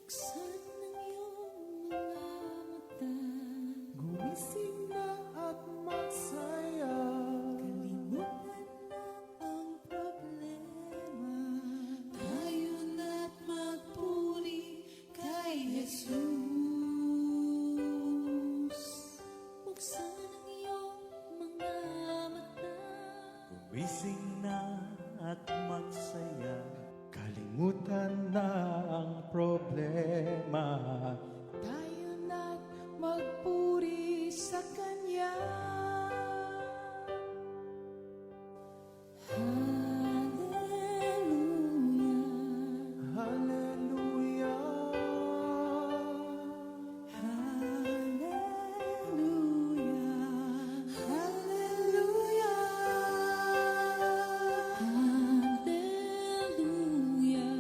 Buksan ng iyong mga mata, gumising na at magsaya. Kalimutan na ang problema, tayo na't magpuri kay Jesus. Buksan ang iyong mga mata, Gumising na at magsaya. Kalimutan na ang problema. tayo na't magpuri sa Kanya. Hallelujah, Hallelujah. hallelujah, hallelujah, hallelujah,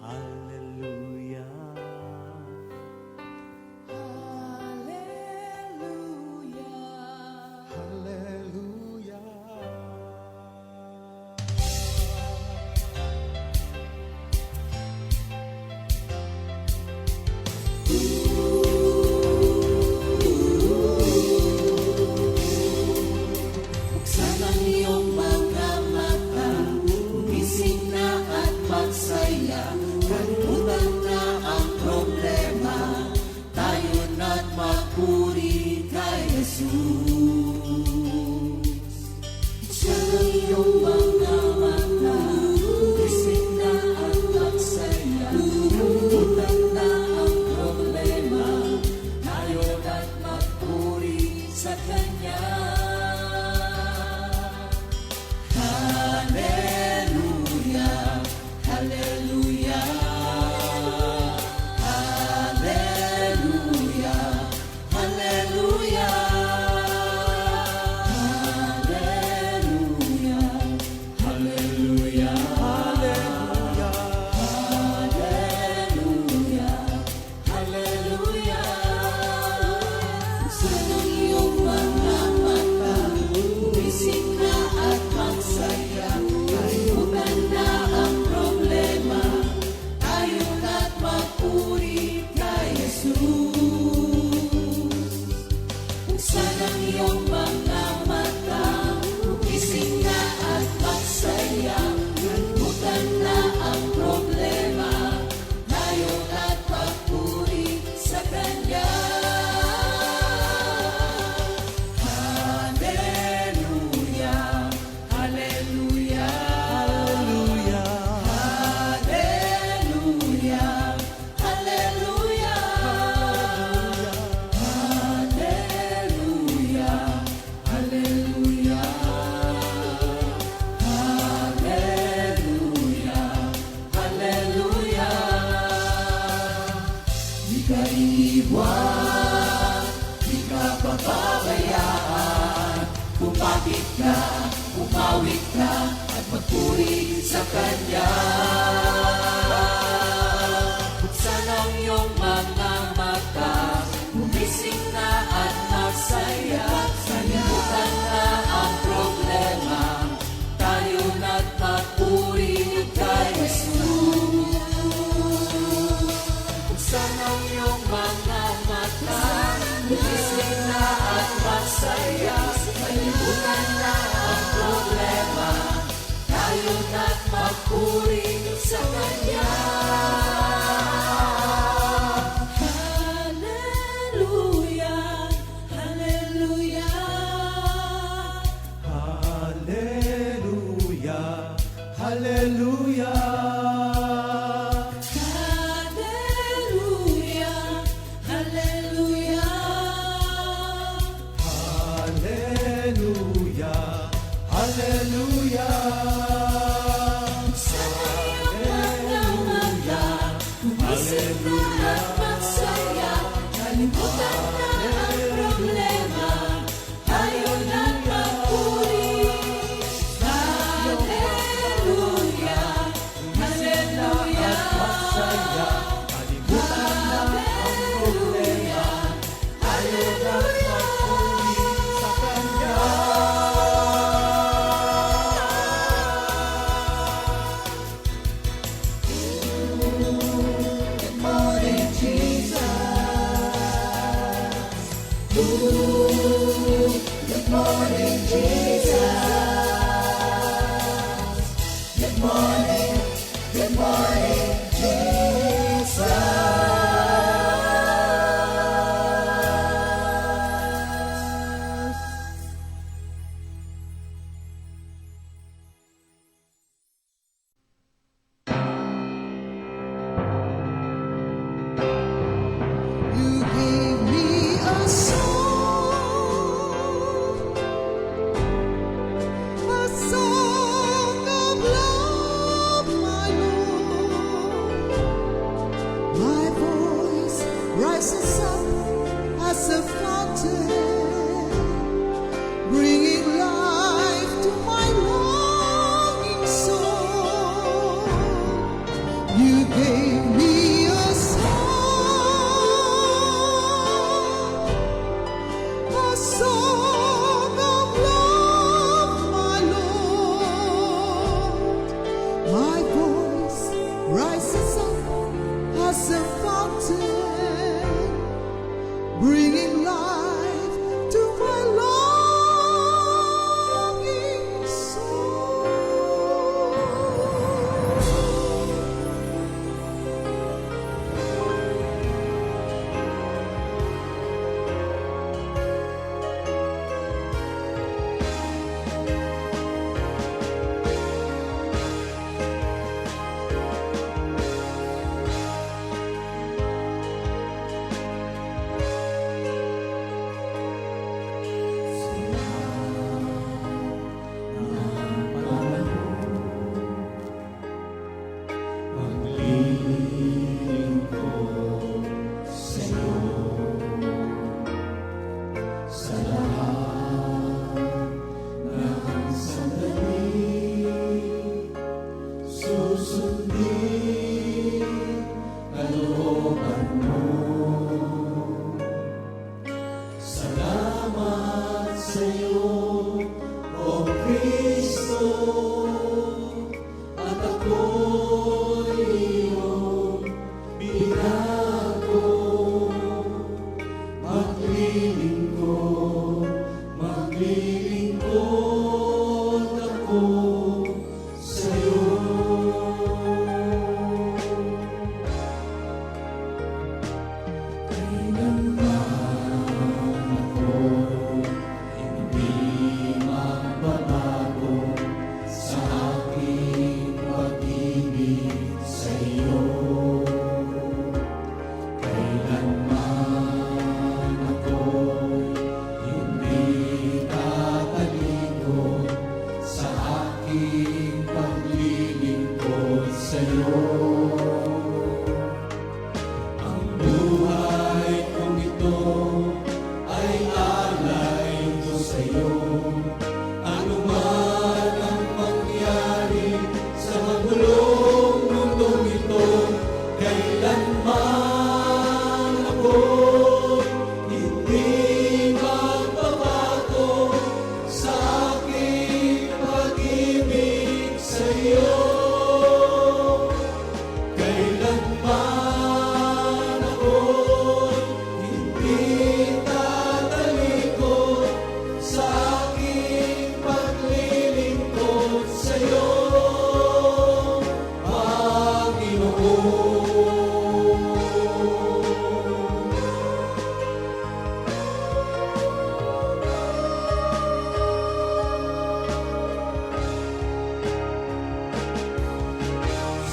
Hallelujah. hallelujah. Buksan ang iyong mga mata, gumising na at magsaya. Kalimutan na ang problema, tayo na't magpuri kay Jesus. Buksan ang iyong mga mata, gumising na at magsaya. Kalimutan na ang problema, tayo na't magpuri sa Kanya. Hallelujah, hallelujah, hallelujah, hallelujah, hallelujah, hallelujah, hallelujah, hallelujah. Buksan ang iyong mga mata, gumising na at magsaya. Kalimutan na ang problema, tayo na't magpuri kay Jesus. Buksan ang iyong mga mata, gumising na at magsaya. Kalimutan na ang problema, tayo na't magpuri sa Kanya. Hallelujah, hallelujah, hallelujah, hallelujah, hallelujah, hallelujah, hallelujah, hallelujah. Di ka iiwan, di ka pababayaan. Kumapit ka, umawit ka, at magpuri sa Kanya. Buksan ang iyong mga mata, gumising na at magsaya. Kalimutan na ang problema, tayo na't magpuri kay Jesus. Buksan ang iyong mga mata, gumising na at magsaya. Kalimutan na ang problema, tayo na't magpuri sa Kanya. Hallelujah, hallelujah, Hallelujah. Hallelujah. hallelujah, hallelujah. Hallelujah. Hallelujah. Sa iyong mga mata, gumising na at magsaya. Kalimutan na ang problema, tayo na't magpuri. Good morning, Jesus. You gave me a song of love, my Lord. My voice rises up as a fountain, bringing life to my longing soul. You gave me a song of love, my Lord. My voice rises up as a fountain, bringing life to my longing soul.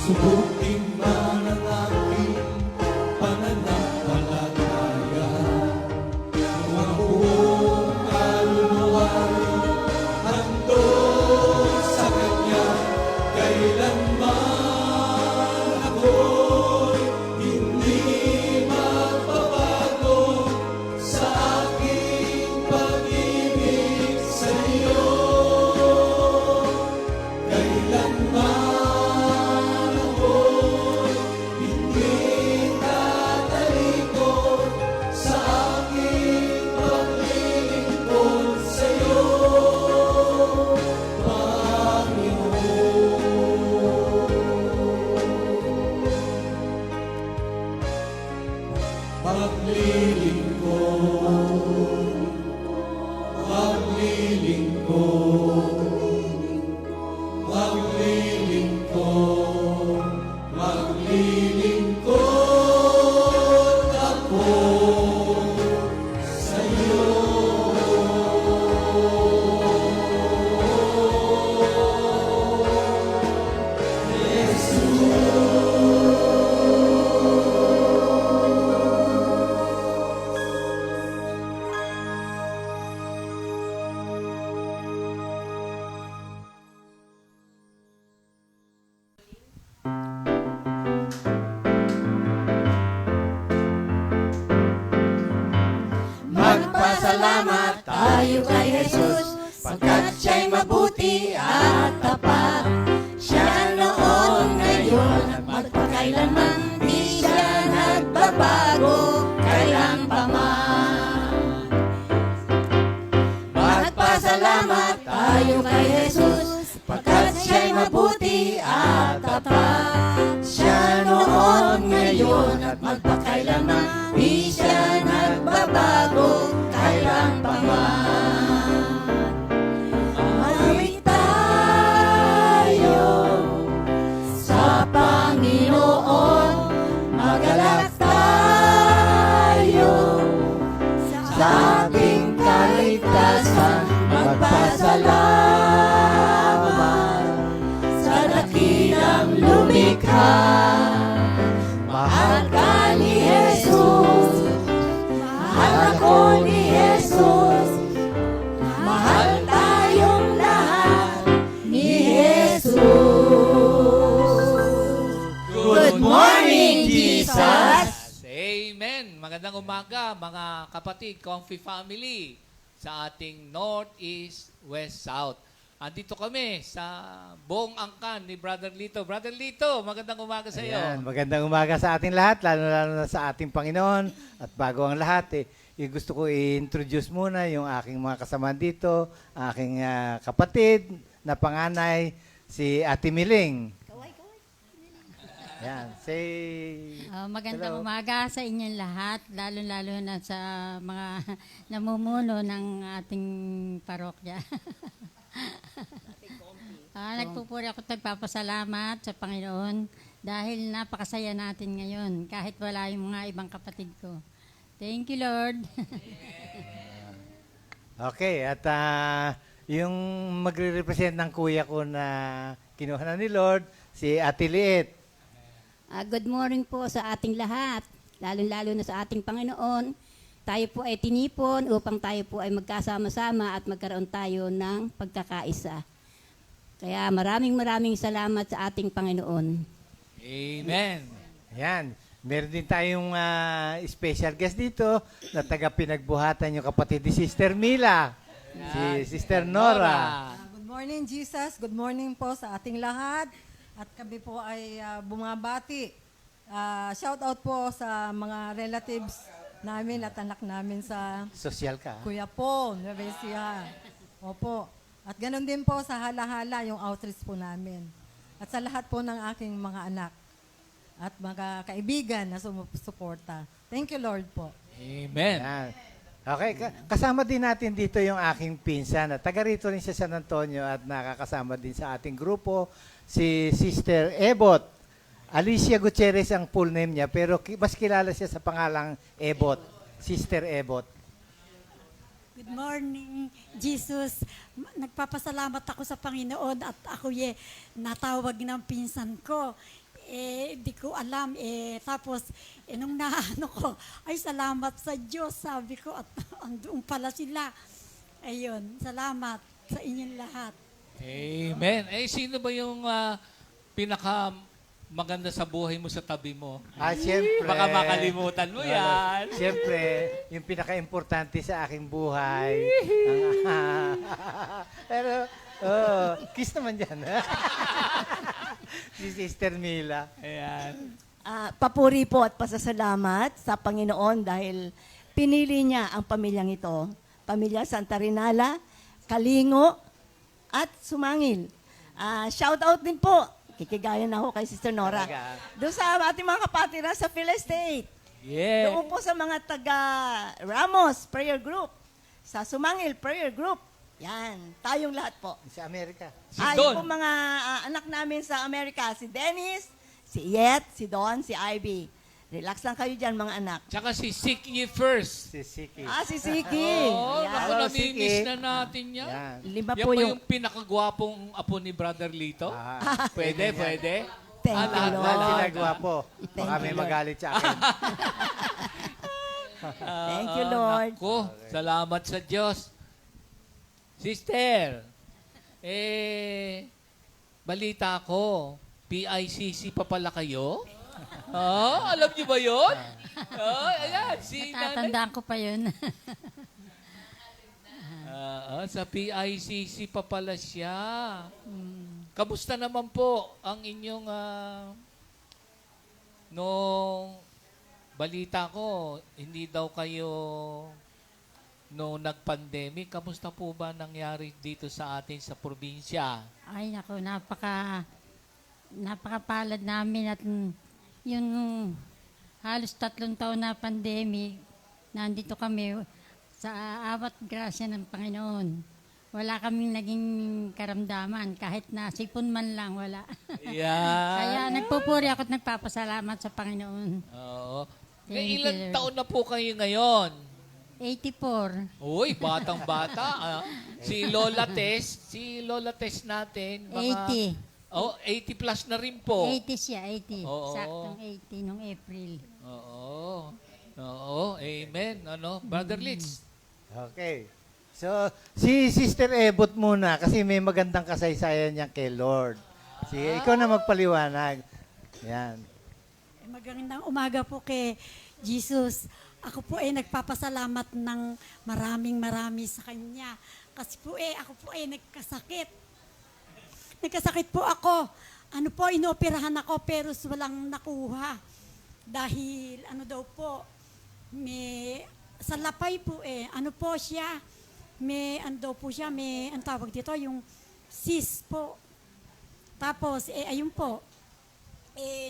Subukin man ang aking pananampalataya, kung ang buong kaluluwa'y handog sa Kanya, kailanman ako'y hindi magbabago sa aking pag-ibig sa iyo. Kailanman ako'y Magpasalamat tayo kay Jesus, pagkat siya'y mabuti at tapat. Siya noon, ngayon, at magpakailanman, di siya nagbabago, kailan pa man. Magpasalamat tayo kay Jesus, pagkat siya'y mabuti at tapat. Siya noon, ngayon, at magpakailanman, di siya nagbabago, kailan pa man. Mawit tayo sa Panginoon, magalak tayo sa ating kaligtasan, magpasalamat sa dakilang lumikha. Mahal ka ni Jesus, mahal ako ni Jesus, mahal tayong lahat ni Jesus. Good morning, Jesus! Amen! Magandang umaga, mga kapatid, Comfy Family, sa ating North, East, West, South. Andito kami sa buong angkan ni Brother Lito. Brother Lito, magandang umaga sa iyo. Ayan, magandang umaga sa ating lahat, lalo-lalo na sa ating Panginoon. At bago ang lahat, gusto ko i-introduce muna yung aking mga kasama dito, aking kapatid na panganay, si Ate Miling. Ayan, say... Magandang hello. umaga sa inyong lahat, lalo-lalo na sa mga namumuno ng ating parokya. Nagpupuri ako at nagpapasalamat sa Panginoon dahil napakasaya natin ngayon kahit wala yung mga ibang kapatid ko. Thank you, Lord. Okay, at yung magre-represent ng kuya ko na kinuha na ni Lord, si Ate Liet. Good morning po sa ating lahat, lalo-lalo na sa ating Panginoon. Tayo po ay tinipon upang tayo po ay magkasama-sama at magkaroon tayo ng pagkakaisa. Kaya maraming salamat sa ating Panginoon. Amen! Ayan, meron din tayong special guest dito na taga-pinagbuhatan yung kapatid ni Sister Mila, si Sister Nora. Good morning, Jesus. Good morning po sa ating lahat. At kami po ay bumabati. Shout out po sa mga relatives namin at anak namin sa Social ka. Kuya Po, Nueva Ecija. Opo. At ganoon din po sa Hala-Hala, yung outreach po namin. At sa lahat po ng aking mga anak at mga kaibigan na sumusuporta. Thank you, Lord po. Amen! Ayan. Okay, kasama din natin dito yung aking pinsan. At taga rito rin siya sa San Antonio at nakakasama din sa ating grupo, si Sister Ebot. Alicia Gutierrez ang full name niya, pero mas kilala siya sa pangalang Ebot. Sister Ebot. Good morning, Jesus. Nagpapasalamat ako sa Panginoon at ako natawag ng pinsan ko. Di ko alam. Tapos, nung naano ko, ay salamat sa Diyos, sabi ko, at andoon pala sila. Ayun, salamat sa inyong lahat. Amen! Sino ba yung pinaka maganda sa buhay mo sa tabi mo? Siyempre. Baka makalimutan mo yan. Siyempre, yung pinaka-importante sa aking buhay. Pero, kiss naman dyan. Si Sister Mila. Ayan. Papuri po at pasasalamat sa Panginoon dahil pinili niya ang pamilyang ito. Pamilya Santa Rinala, Kalingo, at Sumangil. Shout out din po. Kikigaya na ako kay Sister Nora. Doon sa ating mga kapatira sa Phil Estate. Yeah. Doon po sa mga taga Ramos Prayer Group. Sa Sumangil Prayer Group. Yan. Tayong lahat po. Sa Amerika. Si Yung po Don. mga anak namin sa Amerika. Si Dennis, si Yet, si Don, si Ivy. Relax lang kayo dyan, mga anak. Tsaka si Seek Ye First. Si Siki. Si Siki. Oo, Yan. naku, Hello, namimiss Siki. na natin yan. Yan. Lima Yan po ba yung... yung pinakagwapong apo ni Brother Lito? Pwede, yan. pwede. Thank you, lahat, Lord. Lahat lahat. sila gwapo. Thank Baka you, may Lord. magalit sa akin. Thank you, Lord. Naku, salamat sa Diyos. Sister, balita ko, PICC pa pala kayo? Alam niyo ba yun? Ayan, si nanay. Natatandaan ko pa yun. Sa PICC pa pala siya. Kamusta naman po ang inyong nung balita ko, hindi daw kayo nung nag-pandemic, kamusta po ba nangyari dito sa atin sa probinsya? Ay, naku, napakapalad namin at yung halos 3 taon na pandemic, nandito kami sa awat grasya ng Panginoon. Wala kaming naging karamdaman, kahit na sipon man lang, wala. Yeah. Kaya nagpupuri ako at nagpapasalamat sa Panginoon. Oo. Thank you, Ilan Lord. taon na po kayo ngayon? 84. Uy, batang-bata. Si Lola Tess natin. 80. 80 plus na rin po. 80 siya, 80. Oo. Saktong 80 nung April. Oo, amen. Brother Litz. Okay. So, si Sister Ebot muna kasi may magandang kasaysayan niya kay Lord. Sige, ikaw na magpaliwanag. Yan. Magandang umaga po kay Jesus. Ako po ay nagpapasalamat ng marami sa Kanya. Kasi po ako po ay nagkasakit. Nagkasakit po ako. Inoperahan ako pero walang nakuha. Dahil daw po, sa lapay po siya, ang tawag dito, yung cyst po. Tapos, ayun po,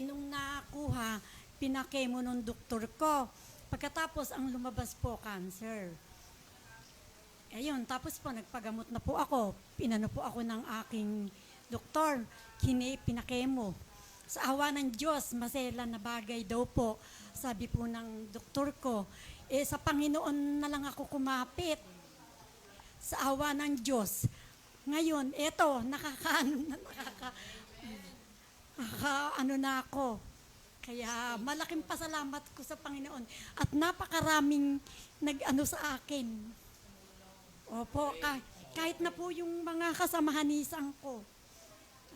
nung nakuha, pinakemo nung doktor ko. Pagkatapos, ang lumabas po, cancer. Ayun, tapos po, nagpagamot na po ako. Pinano po ako ng aking doktor, pinakemo. Sa awa ng Diyos, masela na bagay daw po, sabi po ng doktor ko. Sa Panginoon na lang ako kumapit. Sa awa ng Diyos. Ngayon, eto, nakaka na ako. Kaya malaking pasalamat ko sa Panginoon. At napakaraming sa akin. Opo, kahit na po yung mga kasamahanisang ko.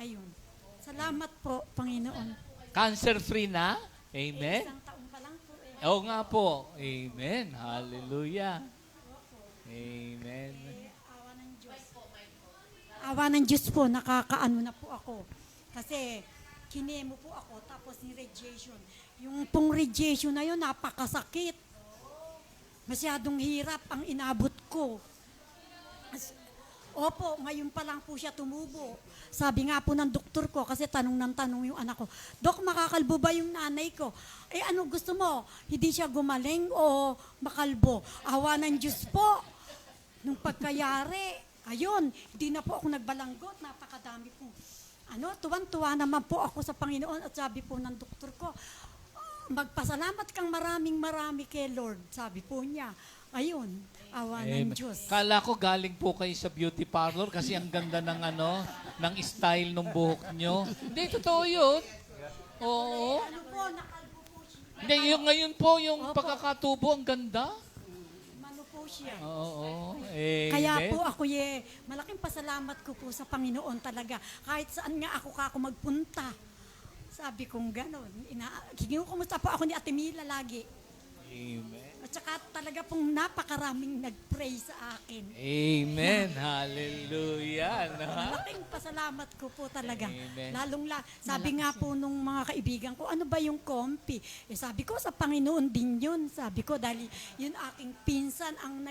Ayun. Salamat po, Panginoon. Cancer-free na? Amen. Isang taon pa lang po Oo nga po. Amen. Hallelujah. Amen. Awa ng Diyos po, nakakaano na po ako. Kasi kinemo po ako, tapos ni radiation. Yung pong radiation na yun, napakasakit. Masyadong hirap ang inabot ko. Opo, ngayon pa lang po siya tumubo. Sabi nga po ng doktor ko, kasi tanong ng tanong yung anak ko, Dok, makakalbo ba yung nanay ko? Ano gusto mo? Hindi siya gumaling o makalbo? Awa ng Diyos po. Nung pagkayari, ayun, hindi na po ako nagbalanggot, napakadami po. Tuwan-tuwa naman po ako sa Panginoon at sabi po ng doktor ko, magpasalamat kang marami kay Lord, sabi po niya. Ayun, awa ng Diyos. Kala ko galing po kayo sa beauty parlor kasi ang ganda ng ng style ng buhok nyo. Hindi, totoo yun. Oo. Nakalbo po siya. Hindi, yung ngayon po, yung pagkakatubo, ang ganda. Mano po siya. Oo. Amen. Kaya po ako malaking pasalamat ko po sa Panginoon talaga. Kahit saan nga ako magpunta. Sabi kong gano'n. Kumusta po ako ni Ate Mila lagi. Amen. At saka talaga pong napakaraming nag-pray sa akin. Amen. Hallelujah. Malaking pasalamat ko po talaga. Amen. Sabi nga po nung mga kaibigan ko, ano ba yung kompi? Sabi ko, sa Panginoon din yun. Sabi ko, dahil yun aking pinsan ang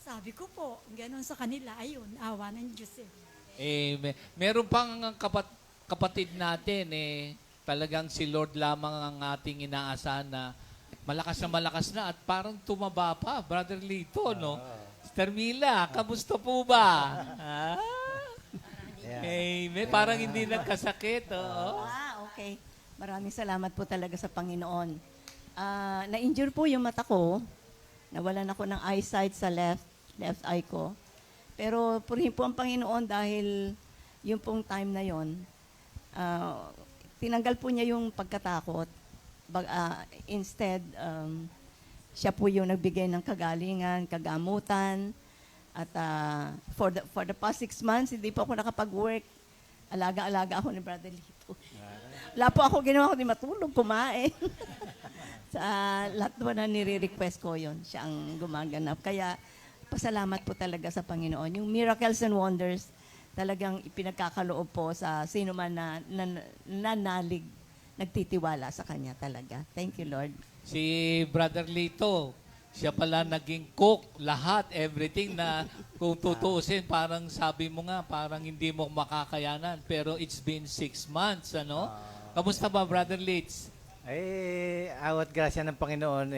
sabi ko po, gano'n sa kanila, ayun, awa ng Diyos Amen. Meron pang kapatid natin talagang si Lord lamang ang ating inaasahan na malakas na at parang tumaba pa, Brother Lito, no? Sister Mila, kamusta po ba? Amen. Parang hindi nagkasakit, oo. Okay. Maraming salamat po talaga sa Panginoon. Na-injure po yung mata ko. Nawalan ako ng eyesight sa left eye ko. Pero purihin po ang Panginoon dahil yung pong time na yon, tinanggal po niya yung pagkatakot. Instead, siya po yung nagbigay ng kagalingan, kagamutan. At for the past 6 months, hindi po ako nakapag-work Alaga-alaga ako ni Brother Lito. Wala po ako ginawa kundi matulog, kumain. Sa lahat naman na nire-request ko yon, siya ang gumaganap. Kaya pasalamat po talaga sa Panginoon. Yung miracles and wonders, talagang ipinagkakaloob po sa sino man na nanalig, nagtitiwala sa Kanya talaga. Thank you, Lord. Si Brother Lito, siya pala naging cook, lahat, everything na kung tutuusin, parang sabi mo nga, parang hindi mo makakayanan. Pero it's been 6 months, ano? Kamusta ba, Brother Litz? Awat grasya ng Panginoon,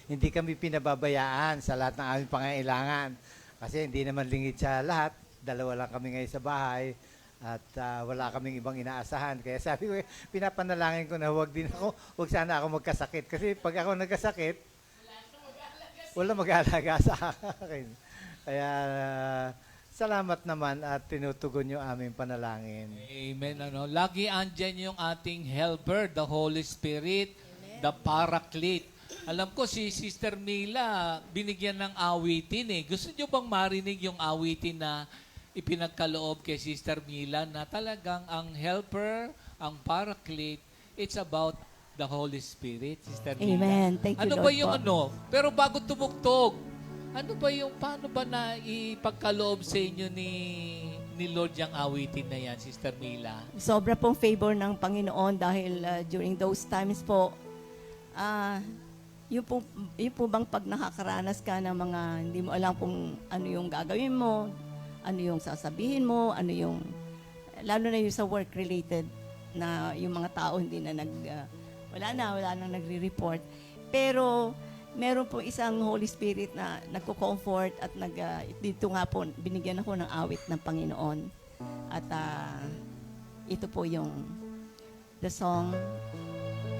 hindi kami pinababayaan sa lahat ng aming pangailangan. Kasi hindi naman lingid sa lahat. 2 lang kami ngayon sa bahay. At wala kaming ibang inaasahan. Kaya sabi ko, pinapanalangin ko na huwag sana ako magkasakit. Kasi pag ako nagkasakit, wala mag-aalaga sa akin. Kaya salamat naman at tinutugon yung aming panalangin. Amen. Ano? Lagi andyan yung ating helper, the Holy Spirit, the Paraclete. Alam ko si Sister Mila, binigyan ng awitin eh. Gusto nyo bang marinig yung awitin na ipinagkaloob kay Sister Mila na talagang ang helper, ang Paraclete, it's about the Holy Spirit, Sister Mila. Amen. Thank you, Ano Lord ba yung po. ano? Pero bago tumugtog, ano ba yung, paano ba na ipagkaloob sa inyo ni Lord yung awitin na yan, Sister Mila? Sobra pong favor ng Panginoon dahil during those times po, yung po bang pag nakakaranas ka ng mga hindi mo alam kung ano yung gagawin mo, ano yung sasabihin mo, ano yung, lalo na yung sa work-related na yung mga tao hindi na wala nang nagre-report. Pero meron po isang Holy Spirit na nagko-comfort at dito nga po, binigyan ako ng awit ng Panginoon. At ito po yung the song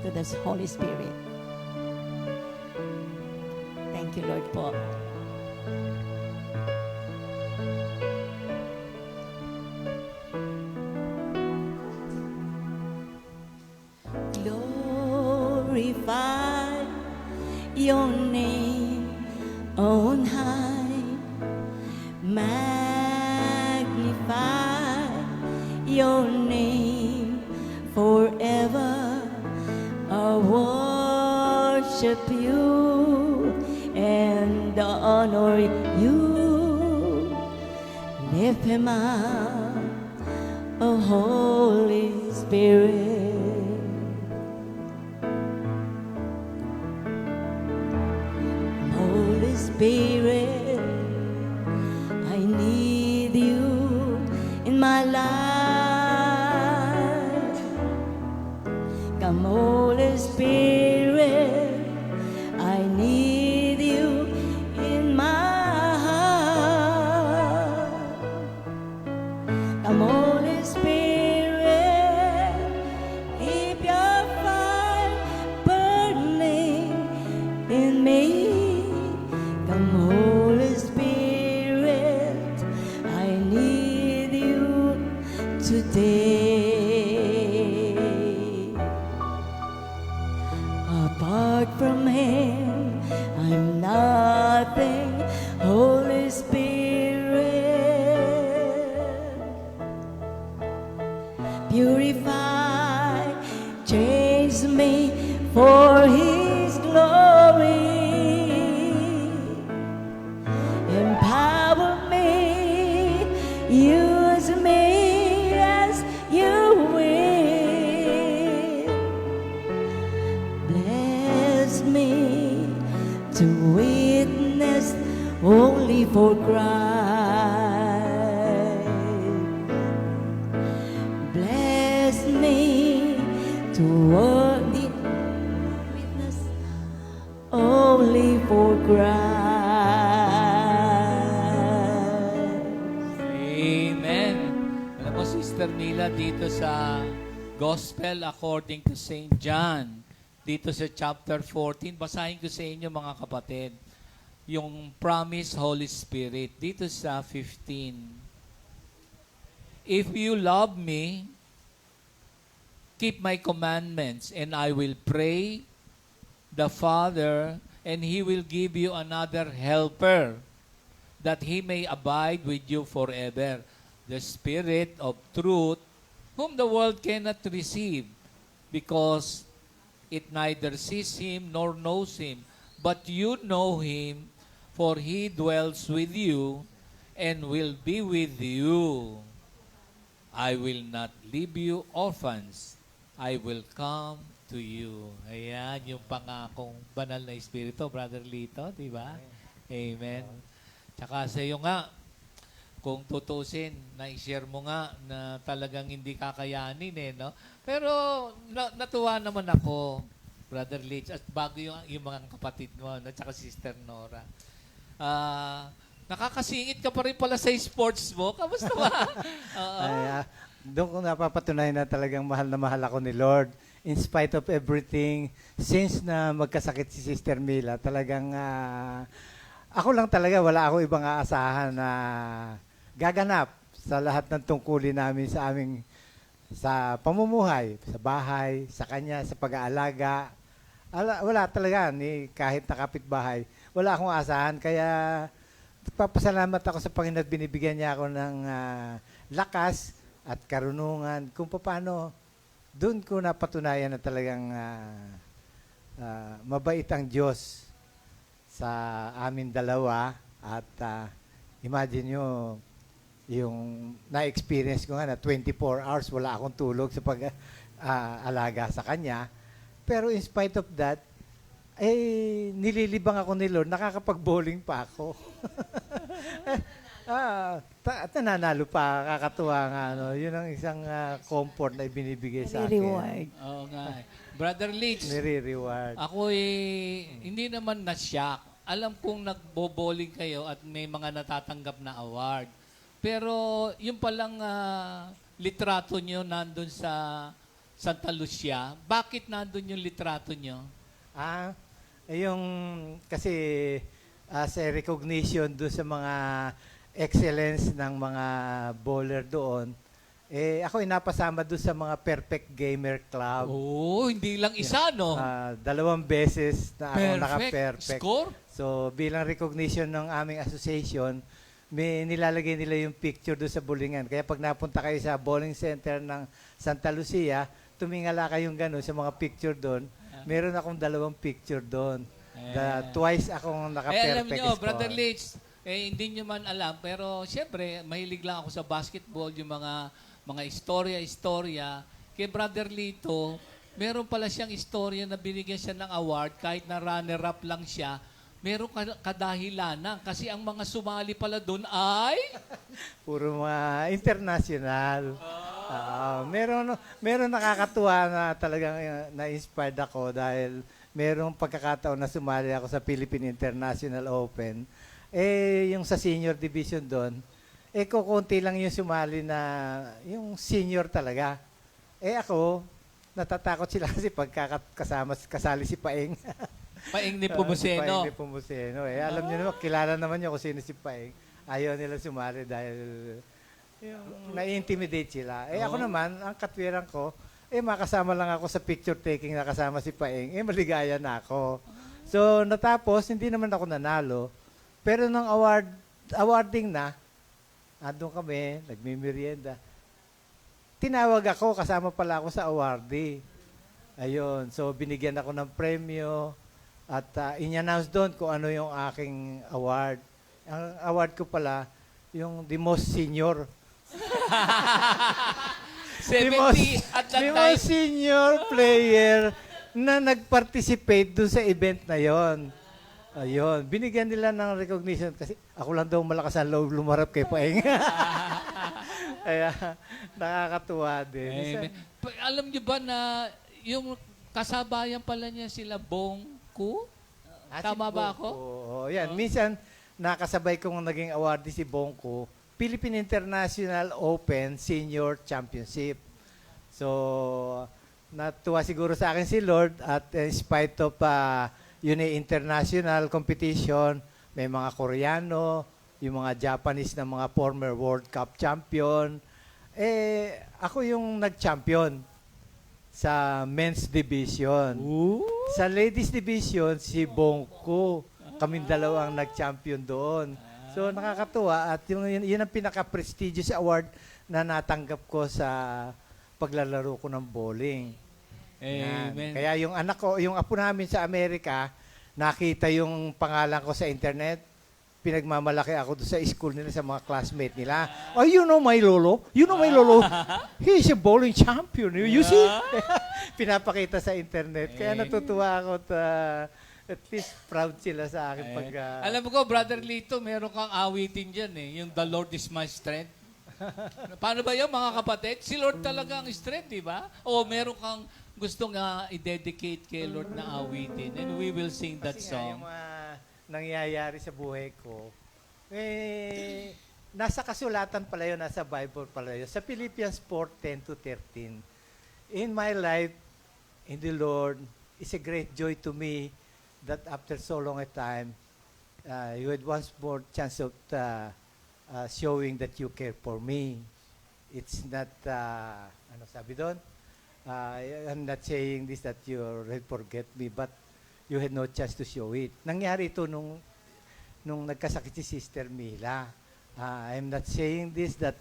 to the Holy Spirit. Thank you, Lord po. Glorify your name on high, magnify your name forever. I worship you and honor you. Lift him up, oh Holy Spirit. Holy Spirit, I need you in my life. Come, Holy Spirit, I need you in my heart. Come, Holy Spirit, keep your fire burning in me. Come, Holy Spirit, I need you today. Apart from Him, I'm nothing, Holy Spirit. Purify, change me for His glory. Empower me, use me as you will. Bless me to witness only for Christ. Bless me to witness only for Christ. Amen. Alam mo, Sister Mila, dito sa Gospel according to St. John, dito sa chapter 14, basahin ko sa inyo mga kapatid, yung promise Holy Spirit, dito sa 15. If you love me, keep my commandments, and I will pray the Father, and He will give you another helper, that He may abide with you forever. the Spirit of truth, whom the world cannot receive, because it neither sees him nor knows him. But you know him, for he dwells with you and will be with you. I will not leave you orphans. I will come to you. Ayan, yung pangakong banal na espiritu, Brother Lito, di ba? Amen. Tsaka sa iyo nga, kung tutusin, na-share mo nga na talagang hindi kakayanin eh, no? Pero natuwa naman ako, Brother Litch, at bago yung mga kapatid mo, no? Tsaka Sister Nora. Nakakasingit ka pa rin pala sa sports mo. Kamusta ba? Doon ko napapatunayan na talagang mahal na mahal ako ni Lord. In spite of everything, since na magkasakit si Sister Mila, talagang ako lang talaga, wala ako ibang aasahan na gaganap sa lahat ng tungkulin namin sa pamumuhay, sa bahay, sa kanya, sa pag-aalaga. Wala talaga, kahit na kapitbahay, wala akong asahan. Kaya papasalamat ako sa Panginoon at binibigyan niya ako ng lakas at karunungan kung paano. Doon ko napatunayan na talagang mabait ang Diyos sa amin dalawa. At imagine nyo, yung na-experience ko nga na 24 hours wala akong tulog sa pag-alaga sa kanya. Pero in spite of that, nililibang ako ni Lord, nakakapag-bowling pa ako. Nananalo pa, kakatuwa nga. Yun ang isang comfort na ibinibigay sa akin. Reward. Oo nga. Brother Litch, Nire-reward. ako hindi naman na-shock. Alam kong nagbo-bowling kayo at may mga natatanggap na award. Pero yung palang litrato nyo nandun sa Santa Lucia, bakit nandun yung litrato nyo? Yung kasi as a recognition doon sa mga excellence ng mga bowler doon, ako napasama doon sa mga Perfect Gamer Club. Oh, hindi lang isa, no? 2 beses na ako naka-perfect. Score? So, bilang recognition ng aming association, may nilalagay nila yung picture doon sa bowlingan. Kaya pag napunta kayo sa bowling center ng Santa Lucia, tumingala kayong gano'n sa mga picture doon. Meron akong 2 picture doon. Twice akong naka-perfect alam nyo, score. Brother Litch, hindi nyo man alam, pero siyempre, mahilig lang ako sa basketball, yung mga istorya. Kay Brother Lito, meron pala siyang istorya na binigyan siya ng award, kahit na runner-up lang siya, meron kadahilanan. Kasi ang mga sumali pala doon ay... Puro mga international. Meron nakakatuwa na talagang na-inspired ako dahil merong pagkakataon na sumali ako sa Philippine International Open. Yung sa senior division doon, kukunti lang yung sumali na yung senior talaga. Ako, natatakot sila kasi kasali si Paeng. Paeng ni Pumuseno. Paeng ni Pumuseno. Alam niyo naman, kilala naman niyo kung sino si Paeng. Ayaw nila sumali dahil na-intimidate sila. Ako naman, ang katwiran ko, makasama lang ako sa picture taking na kasama si Paeng. Maligaya na ako. So, natapos, hindi naman ako nanalo. Pero nung awarding na, andun kami, nagmimerienda. Tinawag ako, kasama pala ako sa awardee. Ayun, so binigyan ako ng premyo at in-announce doon kung ano yung aking award. Ang award ko pala, yung the most senior. 70 at that the time. most senior player na nag-participate doon sa event na yon. Ayun, binigyan nila ng recognition kasi ako lang daw malakas ang loob lumarap kay Paeng. Kaya nakakatuwa din. Alam niyo ba na yung kasabayan pala niya sila Bongku? Tama ba ako? Oo, yan. Minsan, nakasabay kong naging awardee si Bongku, Philippine International Open Senior Championship. So, natuwa siguro sa akin si Lord at in spite of yun ay international competition, may mga Koreano, yung mga Japanese na mga former World Cup champion. Ako yung nag-champion sa men's division. Ooh. Sa ladies division, si Bongko. Kaming dalawang nag-champion doon. So nakakatuwa at yun ang pinaka-prestigious award na natanggap ko sa paglalaro ko ng bowling. Yan. Amen. Kaya yung anak ko, yung apo namin sa Amerika, nakita yung pangalan ko sa internet, pinagmamalaki ako doon sa school nila, sa mga classmate nila. Oh, you know my lolo? You know my lolo? He's a bowling champion. You see? Pinapakita sa internet. Kaya natutuwa ako at least proud sila sa akin pag... Alam mo ko, Brother Lito, meron kang awitin dyan yung The Lord is my strength. Paano ba yun, mga kapatid? Si Lord talaga ang strength, di ba? O meron kang gustong i-dedicate kay Lord na awitin. And we will sing that Kasi nga, song. yung nangyayari sa buhay ko, nasa kasulatan pala yun, nasa Bible pala yun. Sa Philippians 4:10-13, in my life, in the Lord, it's a great joy to me that after so long a time, you had once more chance of showing that you care for me. It's not, ano sabi doon? I'm not saying this that you already forget me, but you had no chance to show it. Nangyari ito nung nagkasakit si Sister Mila. I'm not saying this that,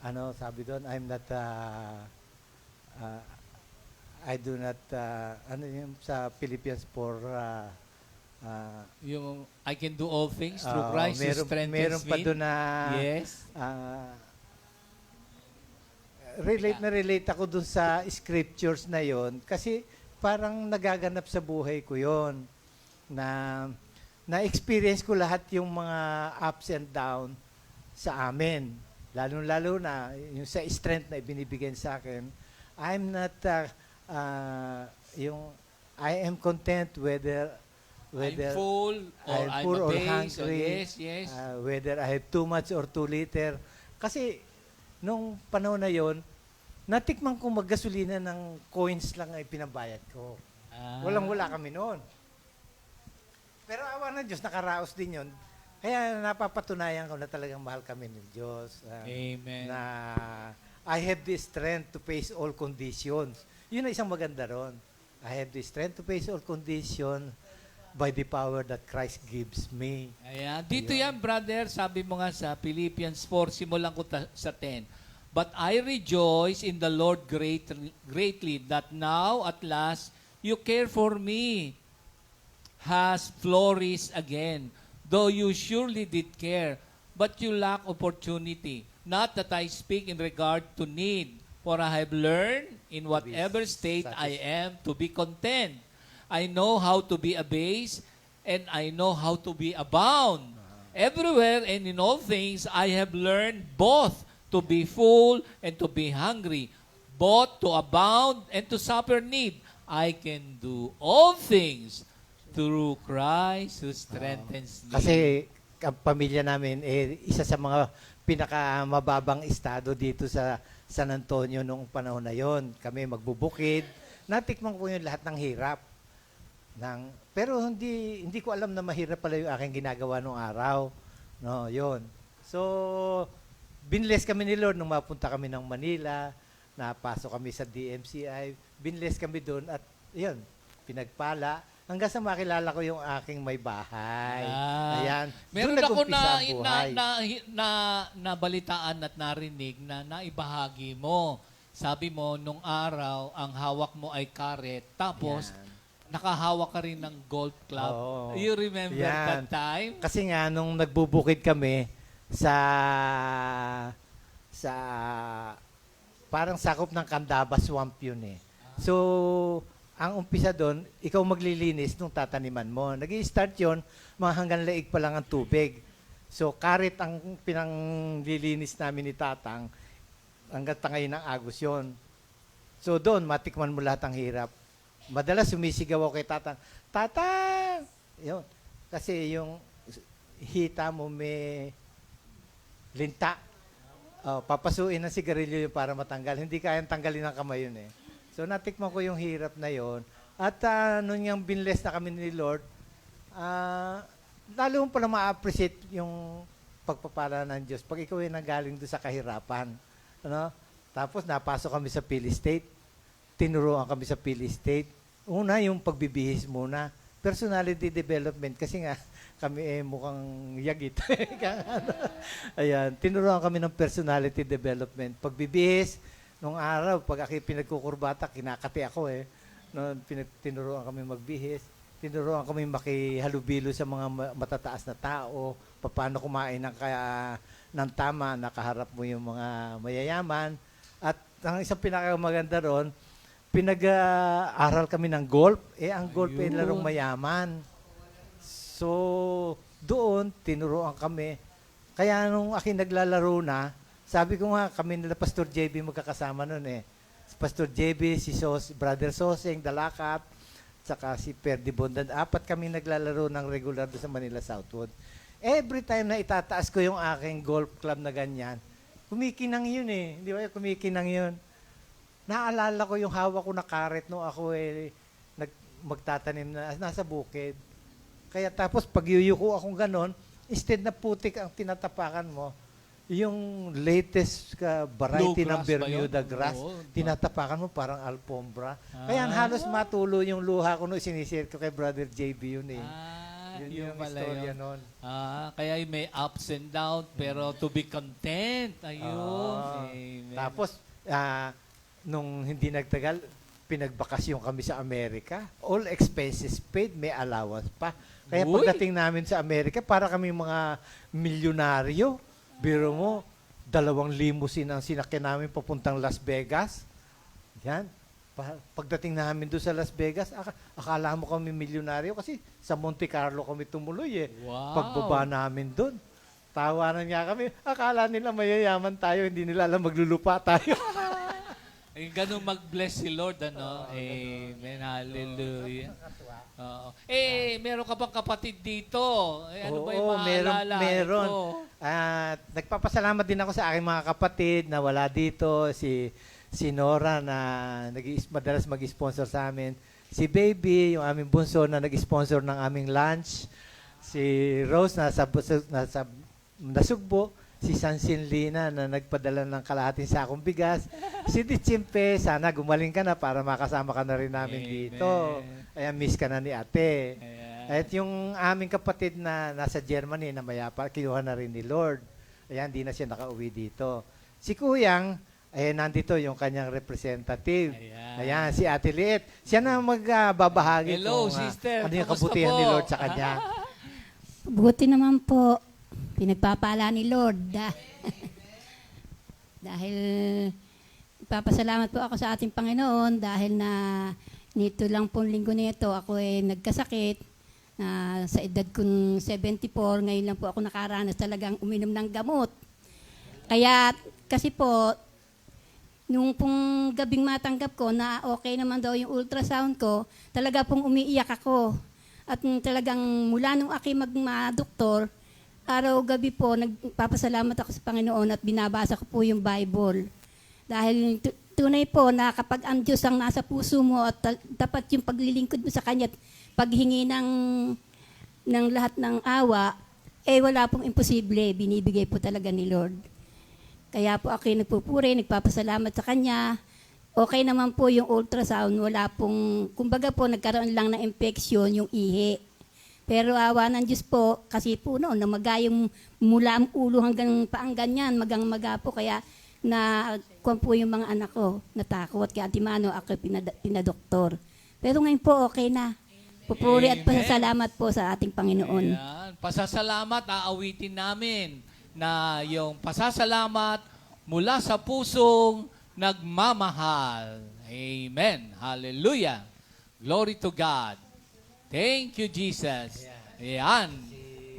ano sabi doon, I'm not, I do not, ano yung sa Philippians 4, Yung I can do all things through Christ who strengthens meron pa me. doon na, Yes. relate ako dun sa scriptures na yon kasi parang nagaganap sa buhay ko yon na experience ko lahat yung mga ups and down sa amin, lalo na yung sa strength na ibinibigay sa akin. I'm not I am content whether I'm full or I'm I'm poor or abased. hungry, Yes. whether I have too much or too little. Kasi nung panahon na yon, natikman ko maggasolina ng coins lang ay pinabayad ko. Walang-wala kami noon. Pero awa ng Diyos, nakaraos din yon. Kaya napapatunayan ko na talagang mahal kami ng Diyos. Amen. Na I have the strength to face all conditions. Yun ang isang maganda ron. I have the strength to face all conditions by the power that Christ gives me. Ayan. Dito yan, brother, sabi mo nga sa Philippians 4, simulan ko sa 10. But I rejoice in the Lord greatly that now at last you care for me has flourished again. Though you surely did care, but you lack opportunity. Not that I speak in regard to need, for I have learned in whatever state I am to be content. I know how to be abased, and I know how to be abound. Everywhere and in all things I have learned both to be full and to be hungry, both to abound and to suffer need. I can do all things through Christ who strengthens me. Kasi ang pamilya namin, isa sa mga pinakamababang estado dito sa San Antonio noong panahon na yon. Kami magbubukid. Natikman ko yung lahat ng hirap. Pero hindi ko alam na mahirap pala yung aking ginagawa noong araw. No, yon. So, binless kami ni Lord nung mapunta kami ng Manila, napasok kami sa DMCI, binless kami doon at yun, pinagpala hanggang sa makilala ko yung aking may bahay. Ayan. Meron Doon ako nag-umpisa ang buhay. na balitaan at narinig na naibahagi mo. Sabi mo, nung araw, ang hawak mo ay karet, tapos nakahawak ka rin ng golf club. Oo. You remember that time? Kasi nga, nung nagbubukid kami sa parang sakop ng Candaba Swamp yun eh. So, ang umpisa doon, ikaw maglilinis nung tataniman mo. Nag-i-start yun, mga hanggang laig pa lang ang tubig. So, karit ang pinanglilinis namin ni Tatang hanggang tangay ng Agos yun. So, doon, matikman mo lahat ang hirap. Madalas sumisigaw ako kay Tatang, Tatang! Yun. Kasi yung hita mo may linta. Papasuin ng sigarilyo yun para matanggal. Hindi kayang tanggalin ng kamay yun eh. So, natikman ko yung hirap na yon. At nung yung binless na kami ni Lord, lalo mo pala ma-appreciate yung pagpapala ng Diyos pag ikaw ay nanggaling doon sa kahirapan. Ano? Tapos, napasok kami sa Philly State. Tinuruan kami sa Philly State. Una, yung pagbibihis muna. personality development kasi nga kami mukhang yagit. Ayan, tinuruan kami ng personality development. Pagbibihis, nung araw, pag ako pinagkukurbata, kinakati ako Noon, tinuruan kami magbihis. Tinuruan kami makihalubilo sa mga matataas na tao, paano kumain ng tama, nakaharap mo yung mga mayayaman. At ang isang pinakamaganda ron, pinag-aral kami ng golf. Ang golf ay larong mayaman. So, doon, tinuruan kami. Kaya nung aking naglalaro na, sabi ko nga, kami nila Pastor JB magkakasama noon Si Pastor JB, si Brother Soseng, Dalakat, saka si Perdi Bondan. 4 kami naglalaro ng regular doon sa Manila Southwood. Every time na itataas ko yung aking golf club na ganyan, kumikinang yun Di ba? Kumikinang yun. Naalala ko yung hawak ko na karet nung ako magtatanim na nasa bukid. Kaya tapos pag yuyuko akong ganon, instead na putik ang tinatapakan mo, yung latest variety ng Bermuda grass, tinatapakan mo parang alfombra. Kaya halos matulo yung luha ko nung sinishare ko kay Brother JB yun yun yung istorya nun. Kaya may ups and downs, pero to be content. Ayun. Amen. Tapos, nung hindi nagtagal, pinagbakasyon kami sa Amerika. All expenses paid, may allowance pa. Kaya pagdating namin sa Amerika, para kami mga milyonaryo. Biro mo, 2 limousine ang sinakyan namin papuntang Las Vegas. Yan. Pagdating namin doon sa Las Vegas, akala mo kami milyonaryo kasi sa Monte Carlo kami tumuloy Wow. Pagbaba namin doon. Tawanan nga kami. Akala nila mayayaman tayo, hindi nila alam maglulupa tayo. Ganun mag-bless si Lord, Amen. Hallelujah. Meron ka bang kapatid dito? Ano ba yung maalala? Meron. Nagpapasalamat din ako sa aking mga kapatid na wala dito. Si Nora na madalas mag-sponsor sa amin. Si Baby, yung aming bunso na nag-sponsor ng aming lunch. Si Rose nasa Nasugbo. Si Sansin Lina na nagpadala ng kalahating sakong bigas. Si Dichimpe, sana gumaling ka na para makasama ka na rin namin dito. Ayan, miss ka na ni ate. At yung aming kapatid na nasa Germany na mayapa, kinuha na rin ni Lord. Ayan, di na siya nakauwi dito. Si Kuyang, nandito yung kanyang representative. Ayan, si Ate Liet. Siya na magbabahagi Hello, kung sister. ano yung kabutihan ni Lord sa kanya. Buti naman po. Pinagpapala ni Lord. Dahil ipapasalamat po ako sa ating Panginoon dahil na nito lang pong linggo nito ako nagkasakit sa edad kong 74. Ngayon lang po ako nakaranas talagang uminom ng gamot. Kaya kasi po, nung pong gabing matanggap ko na okay naman daw yung ultrasound ko, talaga pong umiiyak ako. At talagang mula nung aking magma-doktor, araw-gabi po, nagpapasalamat ako sa Panginoon at binabasa ko po yung Bible. Dahil tunay po na kapag ang Diyos ang nasa puso mo at dapat yung paglilingkod mo sa Kanya at paghingi ng lahat ng awa, wala pong imposible. Binibigay po talaga ni Lord. Kaya po ako nagpupuri, nagpapasalamat sa Kanya. Okay naman po yung ultrasound, wala pong, kumbaga po, nagkaroon lang ng infection yung ihi. Pero awa ng Diyos po, kasi po noon, namagayong mula ang ulo hanggang paang ganyan, magang-maga po, kaya kuwan po yung mga anak ko, natakot. Kaya Timano, ako pinadoktor. Pero ngayon po, okay na. Pupuri at pasasalamat po sa ating Panginoon. Ayan. Pasasalamat, aawitin namin na yung pasasalamat mula sa pusong nagmamahal. Amen. Hallelujah. Glory to God. Thank you, Jesus. Ayan.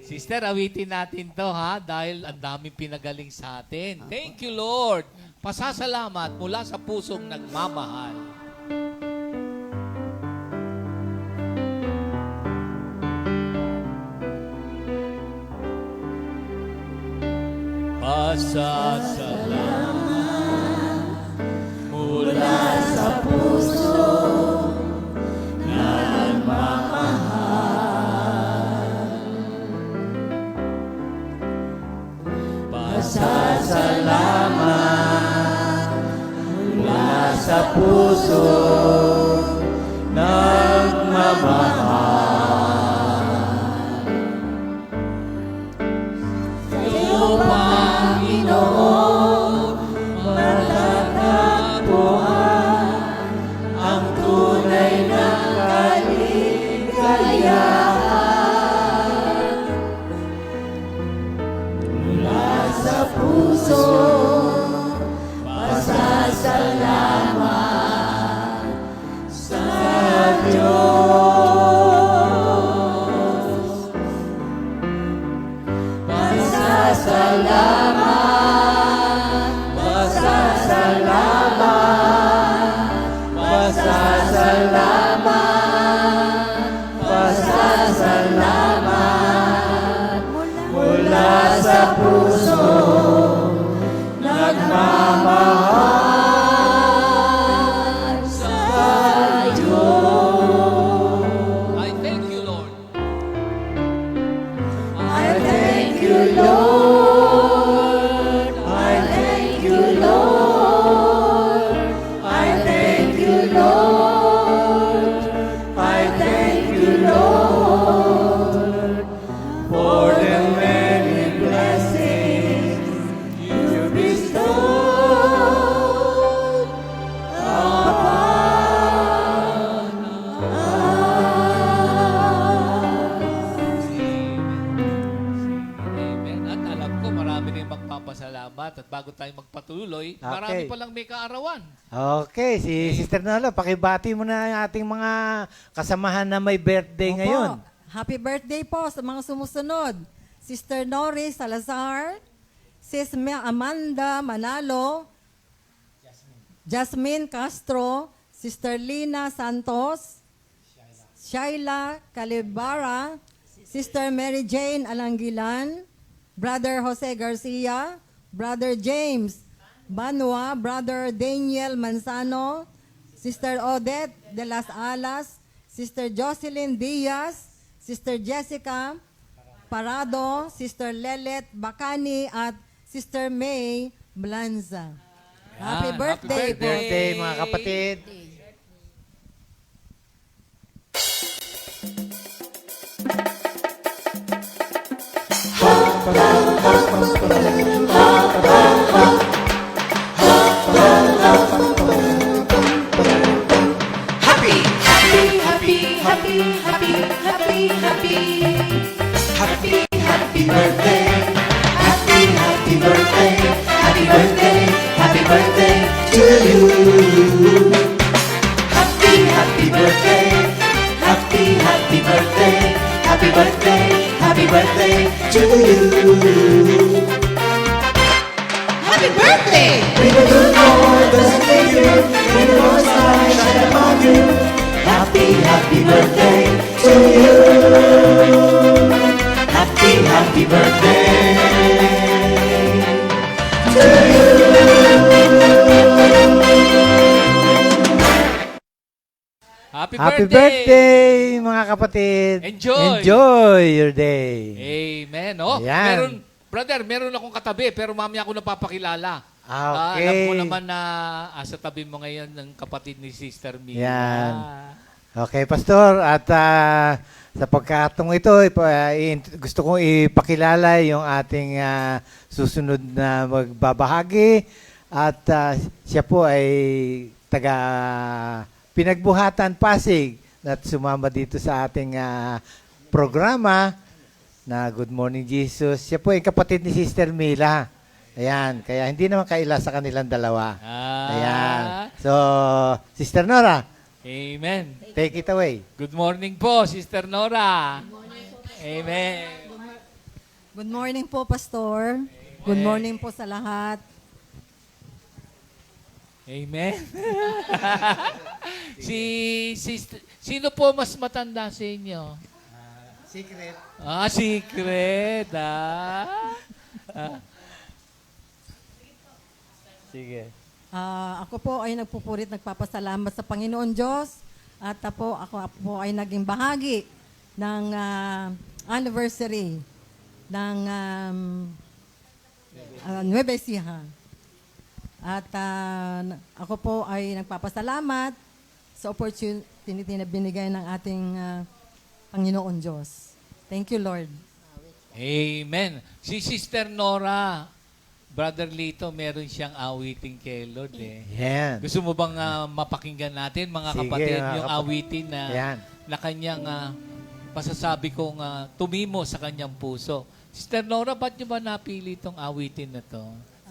Sister, awitin natin to dahil ang daming pinagaling sa atin. Thank you, Lord. Pasasalamat mula sa pusong nagmamahal. Pasasalamat mula sa puso Pasasalamat mula sa puso nagmamahal. naman. Okay, si Sister Nora, pakibati mo na yung ating mga kasamahan na may birthday Opo. ngayon. Happy birthday po sa mga sumusunod. Sister Norris Salazar, Sis Amanda Manalo, Jasmine Castro, Sister Lina Santos, Shaila Calibara, Sister Mary Jane Alangilan, Brother Jose Garcia, Brother James Banua, Brother Daniel Manzano, Sister Odette de las Alas, Sister Jocelyn Diaz, Sister Jessica Parado, Sister Lelet Bacani, at Sister May Blanza. Happy Yan, birthday happy po. Birthday, mga kapatid. Happy, happy, happy, happy, happy, happy, happy. Happy, happy birthday. Happy, happy birthday. Happy birthday, happy birthday to you. Happy, happy birthday. Happy, happy birthday. Happy birthday, happy birthday to you. Happy birthday! May the good Lord bless you, may the Lord's light shine upon you. Happy, happy birthday to you. Happy, happy birthday to you. Happy birthday, mga kapatid. Enjoy. Enjoy your day. Amen. Oh, Ayan. meron akong katabi, pero mamaya ako napapakilala. Okay. Alam mo naman na sa tabi mo ngayon ng kapatid ni Sister Mia. Yan. Okay, Pastor. At sa pagkatong ito, gusto kong ipakilala yung ating susunod na magbabahagi. At siya po ay taga Pinagbuhatan, Pasig, at sumama dito sa ating programa na Good Morning Jesus. Siya po ay kapatid ni Sister Mila. Ayan, kaya hindi naman kaila sa kanilang dalawa. Ayan. So, Sister Nora, Amen. take it away. Good morning po, Sister Nora. Amen. Good morning po, Pastor. Good morning po sa lahat. Amen. Sino po mas matanda sa inyo? Secret. Secret. Sige. Ako po ay nagpupurit, nagpapasalamat sa Panginoon Diyos. At ako po ay naging bahagi ng anniversary ng Nueva Ecija. At ako po ay nagpapasalamat sa opportunity na binigay ng ating Panginoon Diyos. Thank you, Lord. Amen. Si Sister Nora, Brother Lito, meron siyang awiting kay Lord eh. Yan. Gusto mo bang mapakinggan natin, mga Sige, kapatid, mga yung awitin na, Yan. na kanyang masasabi kong tumimo sa kanyang puso? Sister Nora, ba't niyo ba napili itong awitin na to?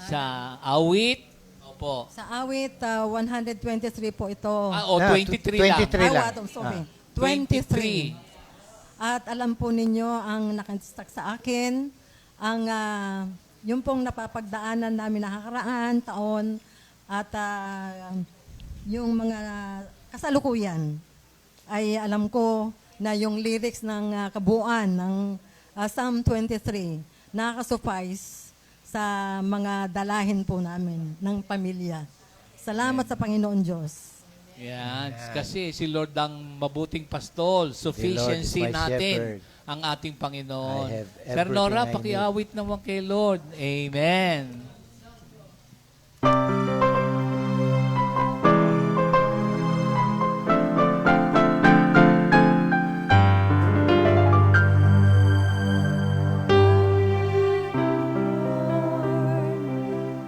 Sa awit? Opo. Sa awit, 123 po ito. 23 lang. 23 lang. Sorry. 23. 23. At alam po ninyo, ang nakastak sa akin, ang yung pong napapagdaanan namin nakakaraan taon at yung mga kasalukuyan ay alam ko na yung lyrics ng kabuuan ng Psalm 23 nakakasuffice sa mga dalahin po namin ng pamilya. Salamat sa Panginoon Diyos. Yan. Kasi si Lord ang mabuting pastol. Sufficiency The Lord is my natin shepherd. ang ating Panginoon. I have Sir everything Nora, I need. pakiawit naman kay Lord. Amen.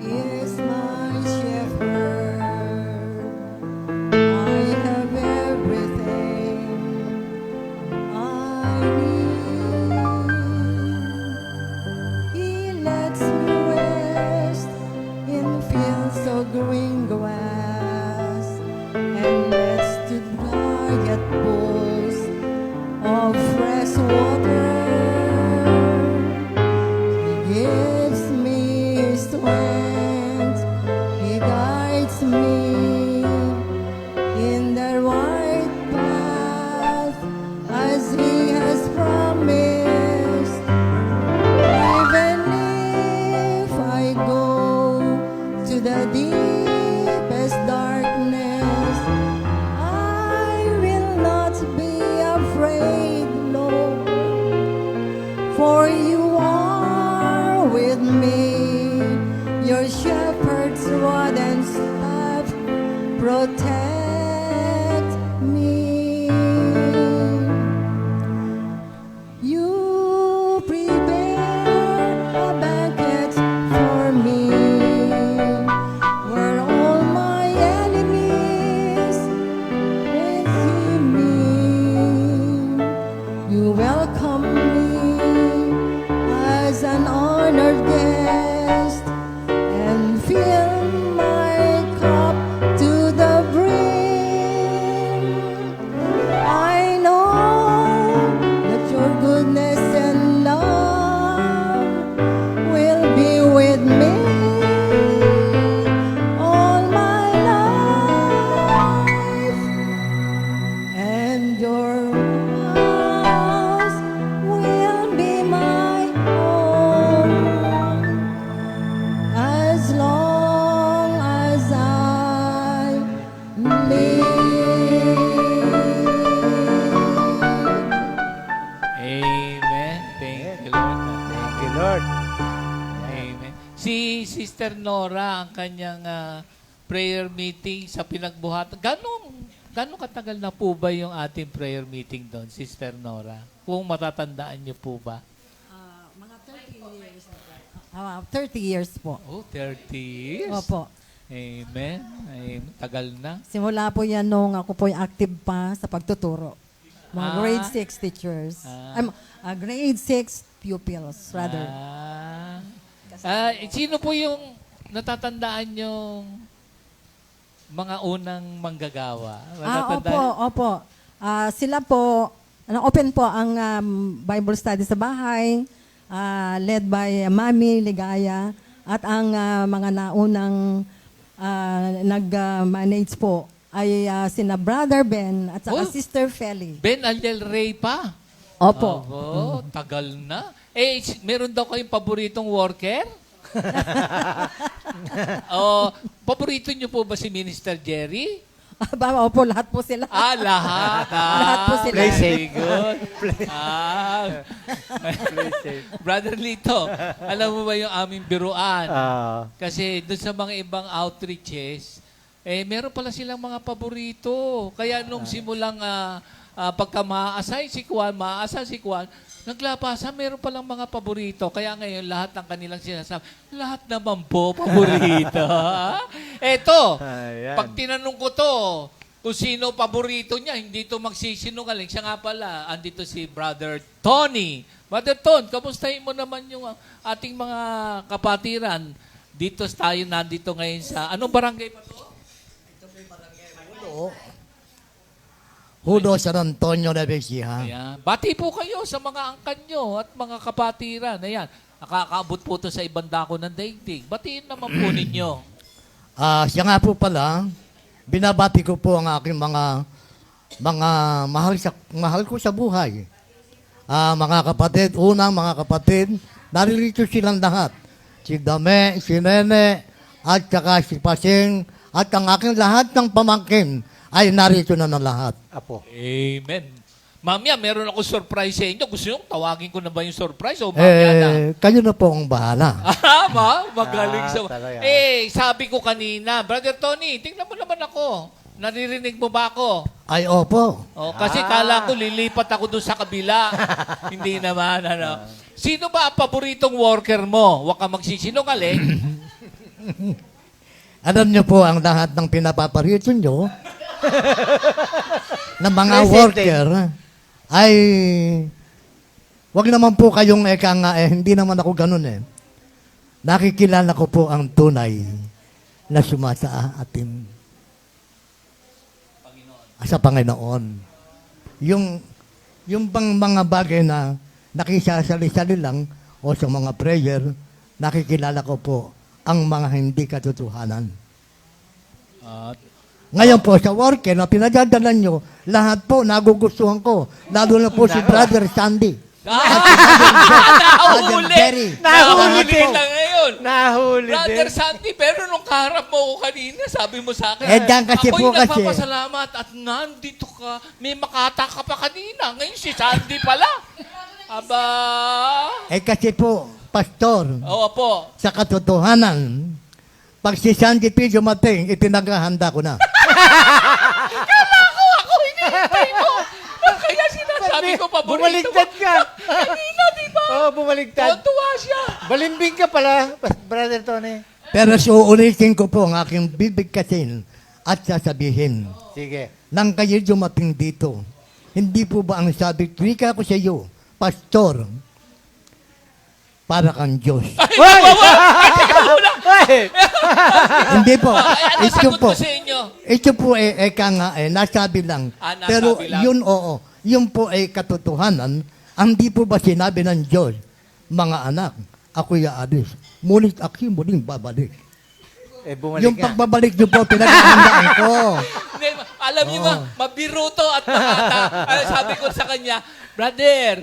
Is my shepherd. I have everything I need. He lets me rest protect me. You prepare a banquet for me, where all my enemies will see me. You welcome me as an honored guest and fill my cup to the brim. I know that your goodness and love will be with me all my life, and your house will be my home as long as I live. Amen. Thank you, Lord. Thank you, Lord. Amen. Si Sister Nora, ang kanyang prayer meeting sa pinagbuhatan. Gano'ng katagal na po ba yung ating prayer meeting doon, Sister Nora? Kung matatandaan niyo po ba? Mga 30 years. 30 years po. Oh, 30 years. Opo. Amen. Amen. Tagal na. Simula po yan nung ako po active pa sa pagtuturo. Mga Ah. grade 6 teachers. Grade 6 pupils, rather. Sino po yung natatandaan yung mga unang manggagawa? Opo. Sila po, open po ang Bible study sa bahay, led by Mami Ligaya, at ang mga naunang nag-manage po ay sina Brother Ben at saka Oh. Sister Feli. Ben Aldel Rey pa? Opo. Abo, tagal na. Meron daw kayong paboritong worker? Paborito niyo po ba si Minister Jerry? Opo, lahat po sila. Lahat. Lahat po sila. Play Very safe. good. Brother Lito, alam mo ba yung aming biruan? Kasi doon sa mga ibang outreaches, meron pala silang mga paborito. Kaya nung simulang pagka ma-assign si Kwan, naglabasa, meron palang mga paborito. Kaya ngayon, lahat ng kanilang sinasabi, lahat naman po paborito. Eto, Ayan. pag tinanong ko to, kung sino paborito niya, hindi to magsisinungaling. Siya nga pala, andito si Brother Tony. Brother Ton, kamustahin mo naman yung ating mga kapatiran. Dito tayo nandito ngayon sa, anong barangay pa to? Hudo San Antonio de Besia. Ayan. Bati po kayo sa mga angkan nyo at mga kapatiran. Ayan. Nakakaabot po to sa ibang dako ng daigdig. Batiin naman po ninyo. Siya nga po pala, binabati ko po ang aking mga mahal ko sa buhay. Mga kapatid, mga kapatid, naririto silang lahat. Si Dame, si Nene, at saka si Pasing, at ang aking lahat ng pamangkin ay narito na ng lahat. Apo. Amen. Mamaya, meron ako surprise sa inyo. Gusto nyo, tawagin ko na ba yung surprise o mamaya na? Kayo na po ang bahala. Magaling sa... talaga. Sabi ko kanina, Brother Tony, tingnan mo naman ako. Naririnig mo ba ako? Ay, opo. Kasi kala ko lilipat ako doon sa kabila. Hindi naman, ano. Sino ba ang paboritong worker mo? Huwag ka magsisinungaling. Alam niyo po ang lahat ng pinapaparito niyo na mga Presente. worker ay wag naman po kayong hindi naman ako ganun eh. Nakikilala ko po ang tunay na sumasa atin sa Panginoon. Yung bang mga bagay na nakisasali-sali lang o sa mga prayer, nakikilala ko po ang mga hindi katotohanan. Ngayon po, sa worker na pinagdadalan nyo, lahat po nagugustuhan ko. Lalo na po si Brother Sandy. Nahuli! Nahuli din. na ngayon. Nahuli Brother din. Sandy, pero nung kaharap mo ko kanina, sabi mo sa akin, Dan kasi ako'y po kasi. nagpapasalamat at nandito ka. May makata ka pa kanina. Ngayon si Sandy pala. Aba. Kasi po, Pastor, Oo po. sa katotohanan, pag si Sandy P. dumating, itinaghahanda ko na. Ako hinihintay mo. Kaya sinasabi ko paborito mo. Bumaligtad ka. Kanina, di ba? Oo, bumaligtad. Tuwa siya. Balimbing ka pala, Brother Tony. Pero suulitin ko po ang aking bibigkasin at sasabihin, Sige. nang kayo dumating dito, hindi po ba ang sabi, wika ko sa iyo, Pastor, para kang Diyos. Hoy! Hoy! Hindi po. Ano Ito sagot po. ko sa inyo? Ito po eka nga nasabi lang. Nasabi Pero lang. yun oo, yun po ay katotohanan. Hindi po ba sinabi ng Diyos, mga anak, ako'y aalis. Ngunit ako'y muling babalik. Bumalik Yung nga. pagbabalik niyo po, pinaghahandaan ko. Hindi, alam niyo ba, mabiro to at makata. Sabi ko sa kanya, brother,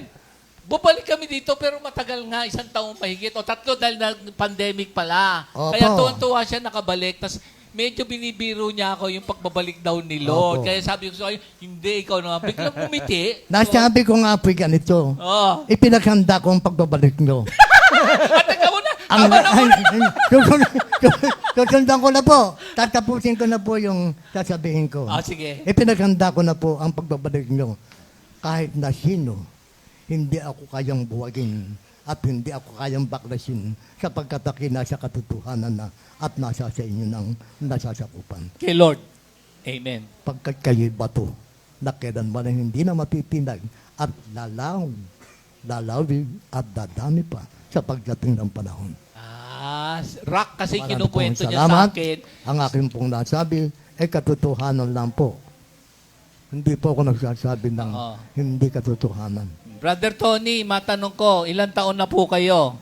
bumalik kami dito pero matagal nga, 1 taong mahigit o 3 dahil na pandemic pala. Opo. Kaya tuwan-tuwa siya nakabalik. Tapos medyo binibiro niya ako yung pagbabalik daw ni Lord. Opo. Kaya sabi ko sa kanya, hindi, ikaw naman. Biglang umiti. Nasabi ko nga po ganito, Oh. ipinaghanda ko ang pagbabalik niyo. At ikaw na, Ang, tama na susundan ko na po. Tatapusin ko na po yung sasabihin ko. sige. Ipinaghanda ko na po ang pagbabalik nyo. Kahit na sino, hindi ako kayang buwagin at hindi ako kayang baklasin sapagkat ako'y nasa katotohanan na at nasa sa inyo ng nasasakupan. Kay Lord. Amen. Pagkat kayo'y bato na kailanman ay hindi na matitinag at lalawig at dadami pa sa pagdating ng panahon. Rock kasi Marami kinukwento pong niya sa salamat. akin. Ang aking pong nasabi ay katotohanan lang po. Hindi po ako nagsasabi ng Oo. hindi katotohanan. Brother Tony, matanong ko, ilang taon na po kayo?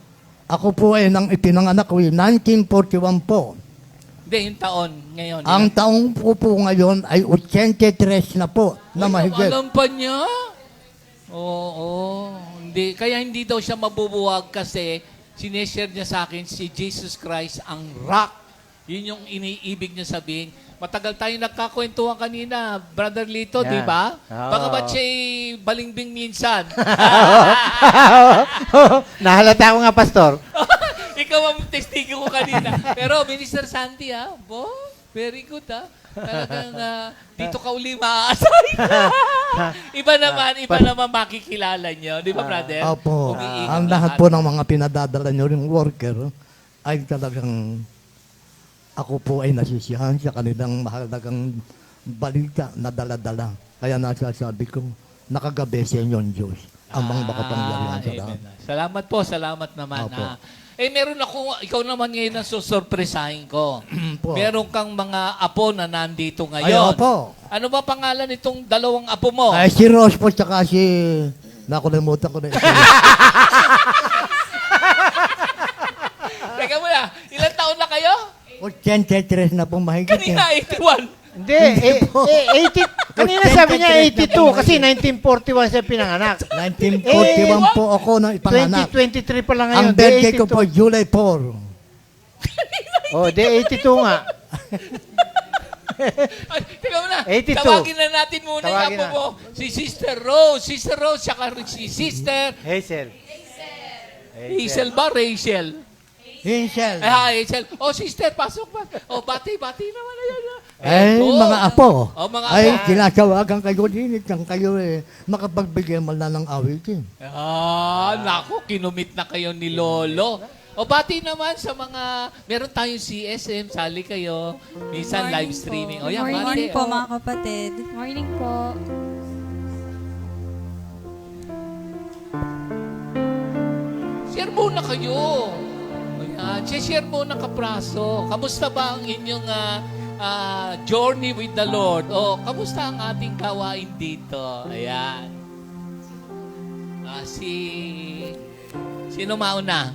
Ako po ay nang ipinanganak ko 1941 po. Hindi, yung taon ngayon. Ang taong po ngayon ay 83 na po na mahigit. Alam pa niya? Oo. Hindi, kaya hindi daw siya mabubuwag kasi sineshare niya sa akin si Jesus Christ ang rock. Yun yung iniibig niya sabihin. Matagal tayo nagkakwentuhan kanina, Brother Lito, Yan. di ba? Oo. Baka ba't siya'y balingbing minsan? Nahalata ko nga, Pastor. Ikaw ang testigo ko kanina. Pero Minister Santi, bo, very good, Talagang dito ka uli maaasahin. Iba naman makikilala nyo. Di ba, brother? Opo. Umiikot Ang lahat po ng mga pinadadala nyo rin worker ay talagang ako po ay nasisiyahan sa kanilang mahalagang balita na dala-dala. Kaya nasasabi ko, nakagabi sa inyo ang Diyos. Ang mga makapangyarihan sa lahat. Amen. Salamat po, salamat naman. Opo. Meron ako, ikaw naman ngayon ang susurpresahin ko. Po. Meron kang mga apo na nandito Ay, ngayon. opo. Ano ba pangalan itong 2 apo mo? Ay, si Rose po, tsaka si... Nakalimutan ko na ito. Teka muna, ilang taon na kayo? 83 na po mahigit. Kanina, 81. Hindi, 80. Kanina sabi niya 82 kasi 1941 siya pinanganak. 1941 po ako na ipanganak. 2023 pa lang ngayon. Ang birthday ko po, July 4. Oh, de 82 nga. Ay, teka muna, 82. tawagin na natin muna Tawagin yung apo na. mo. Si Sister Rose. Sister Rose, saka si Sister Hazel. Hazel ba? Rachel? Hinchel. Hazel. Oh, Sister, pasok pa. Oh, bati naman. Ay, Oh. mga apo. Oh, mga Ay, apo. sinasawagan kayo din. Kang kayo makapagbigay man lang ng awitin. Naku, kinumit na kayo ni Lolo. O bati naman sa mga, meron tayong CSM, sali kayo, minsan live streaming. O yan, Good bati. morning po mga kapatid. Morning po. Share muna kayo. Ayan, share muna kapraso. Kamusta ba ang inyong journey with the Lord? O, kamusta ang ating gawain dito? Ayan. Sino mauna?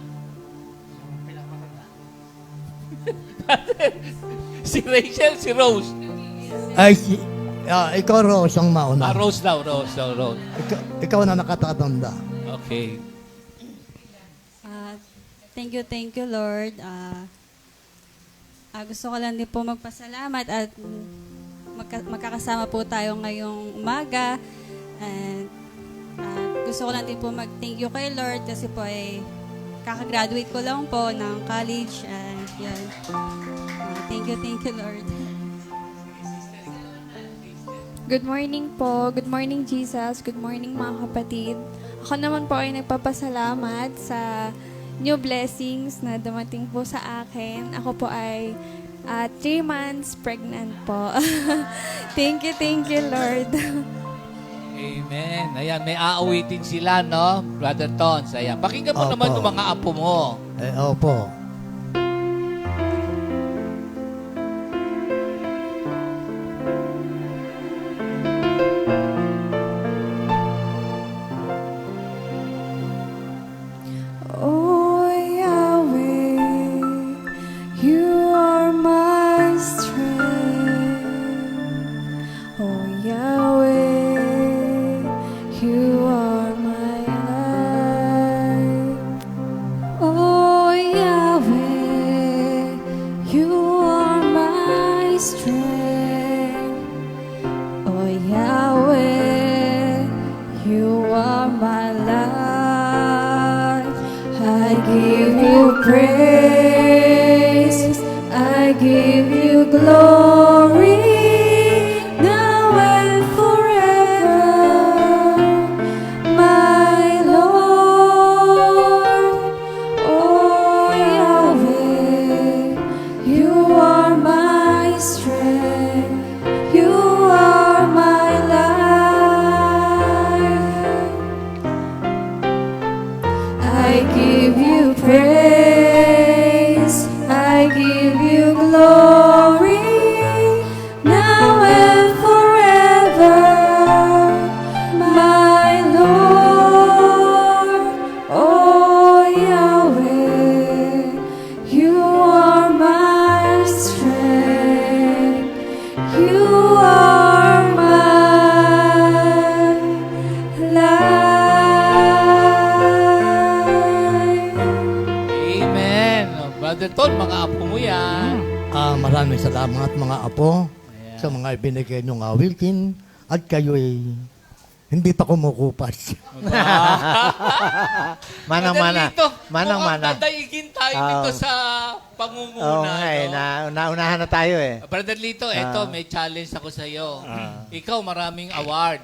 Si Rachel, si Rose. Ay, ikaw, Rose, ang mauna. Rose daw. Ikaw na nakatatanda. Okay. Thank you, Lord. Gusto ko lang din po magpasalamat at magkakasama po tayo ngayong umaga. And gusto ko lang din po mag-thank you kay Lord kasi po ay kakagraduate ko lang po ng college. And yan. Thank you, Lord. Good morning po. Good morning, Jesus. Good morning, mga kapatid. Ako naman po ay nagpapasalamat sa new blessings na dumating po sa akin. Ako po ay 3 months pregnant po. Thank you, Lord. Amen. Ayan, may aawitin sila, no? Brother Tons, ayan. Pakinggan mo naman Opo. yung mga apo mo. Opo. Oh Yahweh, you are my strength. Oh Yahweh, you are my life. Oh Yahweh, you are my strength. Oh Yahweh, you are my life. I give you praise, I give you glory, now and forever, my Lord. Oh Yahweh, you are my strength, you are my life. I give you praise, I give you glory, now and forever, my Lord. Oh Yahweh, you are my strength, you are my life. Amen. Brother Ton, mga apo mo yan. Maraming salamat mga apo sa mga ibinigay niyong awitin at kayo'y hindi pa kumukupas. Manang-mana. Brother Lito, Manang-mana. mukhang dadaigin tayo dito sa pangunguna. Oo nga eh, no? naunahan na tayo eh. Brother Lito, eto, may challenge ako sa iyo. Ikaw, maraming award.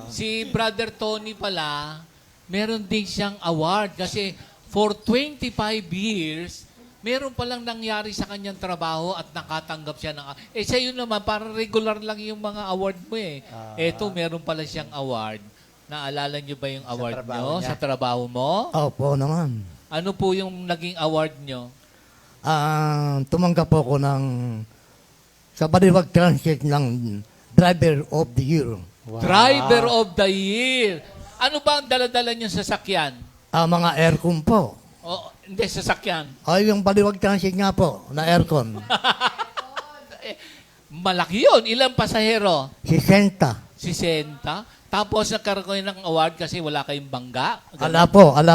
Si Brother Tony pala, meron din siyang award kasi for 25 years, meron palang nangyari sa kanyang trabaho at nakatanggap siya ng... sa iyo naman, parang regular lang yung mga award mo eh. Eto, meron pala siyang award. Naalala niyo ba yung award trabaho niyo niya? sa trabaho mo? Opo naman. Ano po yung naging award niyo? Tumanggap po ako sa Baliwag Transit ng Driver of the Year. Driver of the Year. Ano ba ang daladala niyong sasakyan? Mga aircon po. O, hindi, sasakyan. Yung Baliwag Transit nga po, na aircon. Malaki yun. Ilang pasahero? 60. 60. Tapos nagkaroon kayo ng award kasi wala kayong bangga. Ala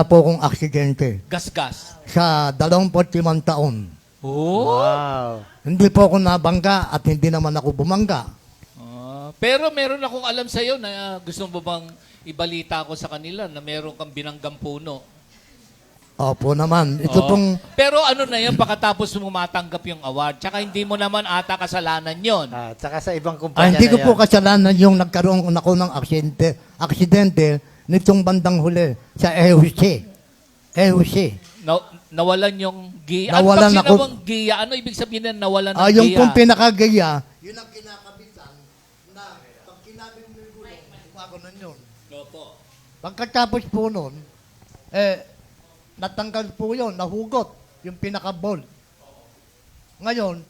po kung aksidente. Gas-gas. Sa 25 taon. Oh. Wow. Hindi po ako nabangga at hindi naman ako bumangga. Pero meron akong alam sa iyo na gusto mo bang ibalita ko sa kanila na meron kang binanggang puno. Opo naman. Ito pong... Pero ano na yan, pagkatapos mo matanggap yung award, tsaka hindi mo naman ata kasalanan yon. Tsaka sa ibang kumpanya hindi na ko yan. po kasalanan yung nagkaroon ako ng aksidente nitong bandang huli sa EUC. Nawalan yung giya. Nawalan ano ako. bang giya? Ano ibig sabihin na nawalan ng Yung giya? pong pinakagaya, yun ang kinakabitan na pag kinabit mo yung gulong, gumaganon yun. Opo. Pagkatapos po nun, natanggal po yun, nahugot yung pinaka-bolt. Ngayon,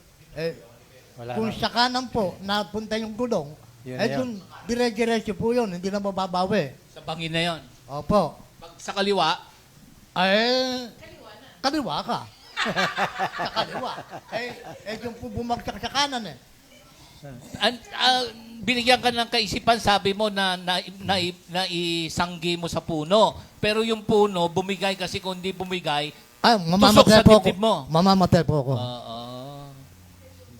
Wala kung na. sa kanan po, napunta yung gulong, Yun na yun. yung dire-diretso po yun, hindi na mababawi. Sa bangin na yon. Opo. Pag sa kaliwa, Kaliwa ka. Sa kaliwa. Yung po bumagsak sa kanan eh. binigyan ka ng kaisipan, sabi mo na isanggi mo sa puno. Pero yung puno, bumigay kasi kung hindi bumigay, tusok sa dibdib mo. Mamamatay po ako.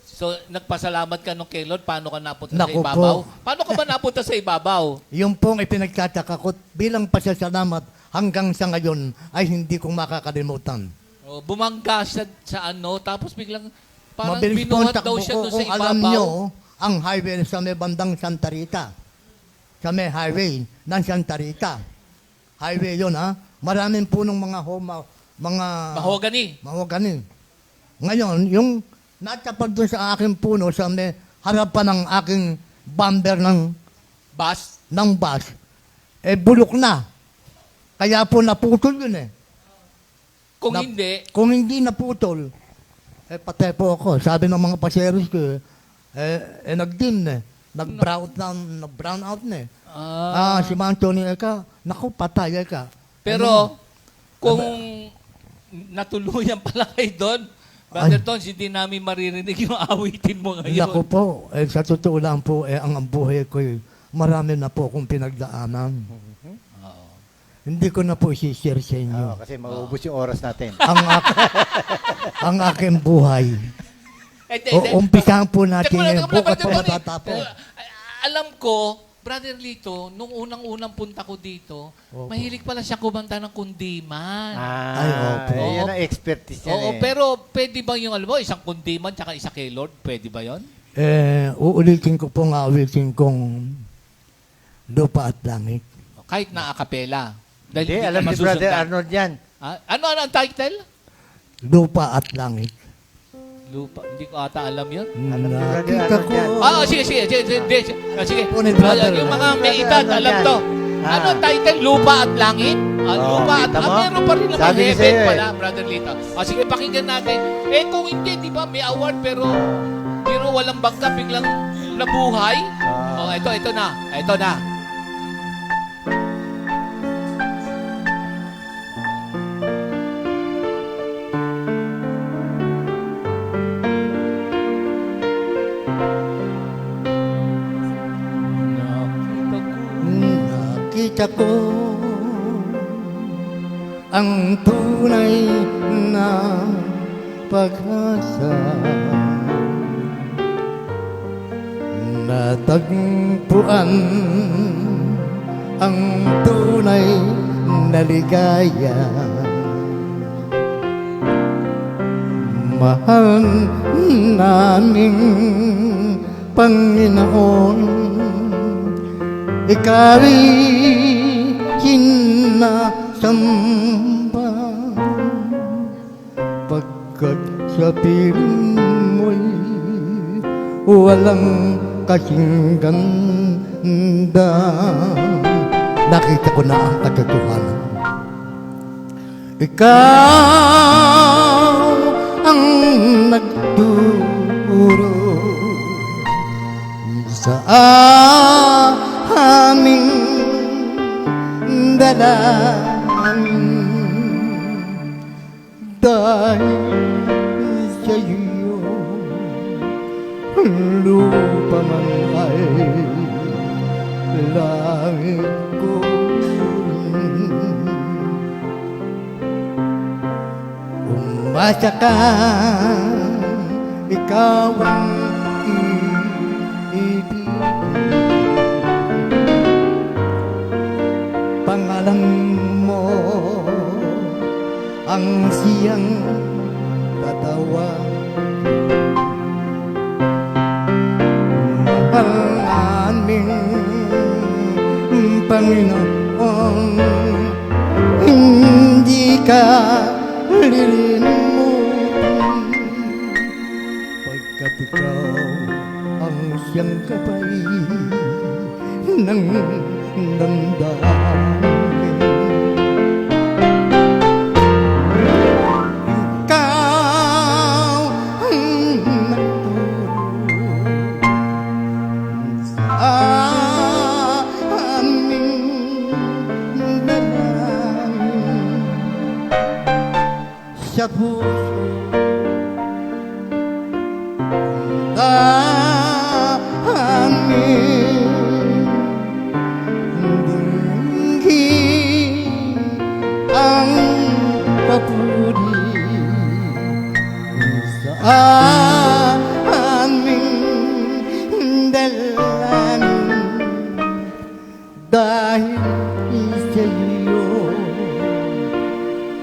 So, nagpasalamat ka nung kay Lord, paano ka napunta Naku sa ibabaw? po. Paano ka ba napunta sa ibabaw? Yung pong ipinagtataka ko bilang pasasalamat hanggang sa ngayon ay hindi ko makakalimutan. Bumangga siya sa ano, tapos biglang parang Mabilis po binuhat ang daw takbo siya ko. doon sa Kung alam ibabaw. nyo, ang highway sa may bandang Santa Rita. Sa may highway ng Santa Rita. Highway yun, ha? Maraming punong mga mahogany. Ngayon, yung natapag doon sa aking puno sa may harapan ng aking bumper ng bus, bulok na. Kaya po naputol yun eh. Kung hindi naputol, patay po ako. Sabi ng mga paseros ko, nag-dim na. Nag-brown out na eh. Si Manchoni ka, naku, patay ka. Pero, kung natuluyan pala kayo doon, Brother Tons, hindi namin maririnig yung awitin mo ngayon. Naku po, sa totoo lang po, ang buhay ko, marami na po akong pinagdaanan. Hindi ko na po i-share sa inyo. Kasi mauubos yung oras natin. ang aking buhay. Umpisahan po natin yung bukat po matatapos. Alam ko, Brother Lito, nung unang-unang punta ko dito, mahilig pala siya kumanta ng kundiman. Ay, opo. Yan ang expertise yan pero pwede ba yung, alam mo, isang kundiman tsaka isa kay Lord? Pwede ba yon? Uulitin ko pong awitin kong Lupa at Langit. Kahit na akapela. Hindi, alam ni Brother Arnold yan. Ano ang title? Lupa at Langit. Lupa. Hindi ko ata alam yun. Nakita ko. Sige. Yung mga may edad, alam to. Ano title? Lupa at Langit? Lupa at meron pa rin naman heaven pala, Brother Lito. Sige, pakinggan natin. Kung hindi, di ba, may award pero walang bangka, biglang nabuhay. Ito na. Nakita ko ang tunay na pag-asa. Natagpuan ang tunay na ligaya. Mahal naming Panginoon, ika'y kinasamba, pagkat sa piling mo'y walang kasing ganda. Nakita ko na ang katotohanan. Ikaw ang nagturo sa aming dalangin, dahil sa iyo lupa man ay langit ko rin. Umasa ka, ikaw ang ibig. Pangalan mo ang siyang tatawag. Mahal aming Panginoon, hindi ka lilimutin, pagkat ikaw ang siyang gabay ng damdamin. Ikaw ang nagturo sa aming dalangin, sa puso amin. Ang papuri sa aming dalangin, dahil sa iyo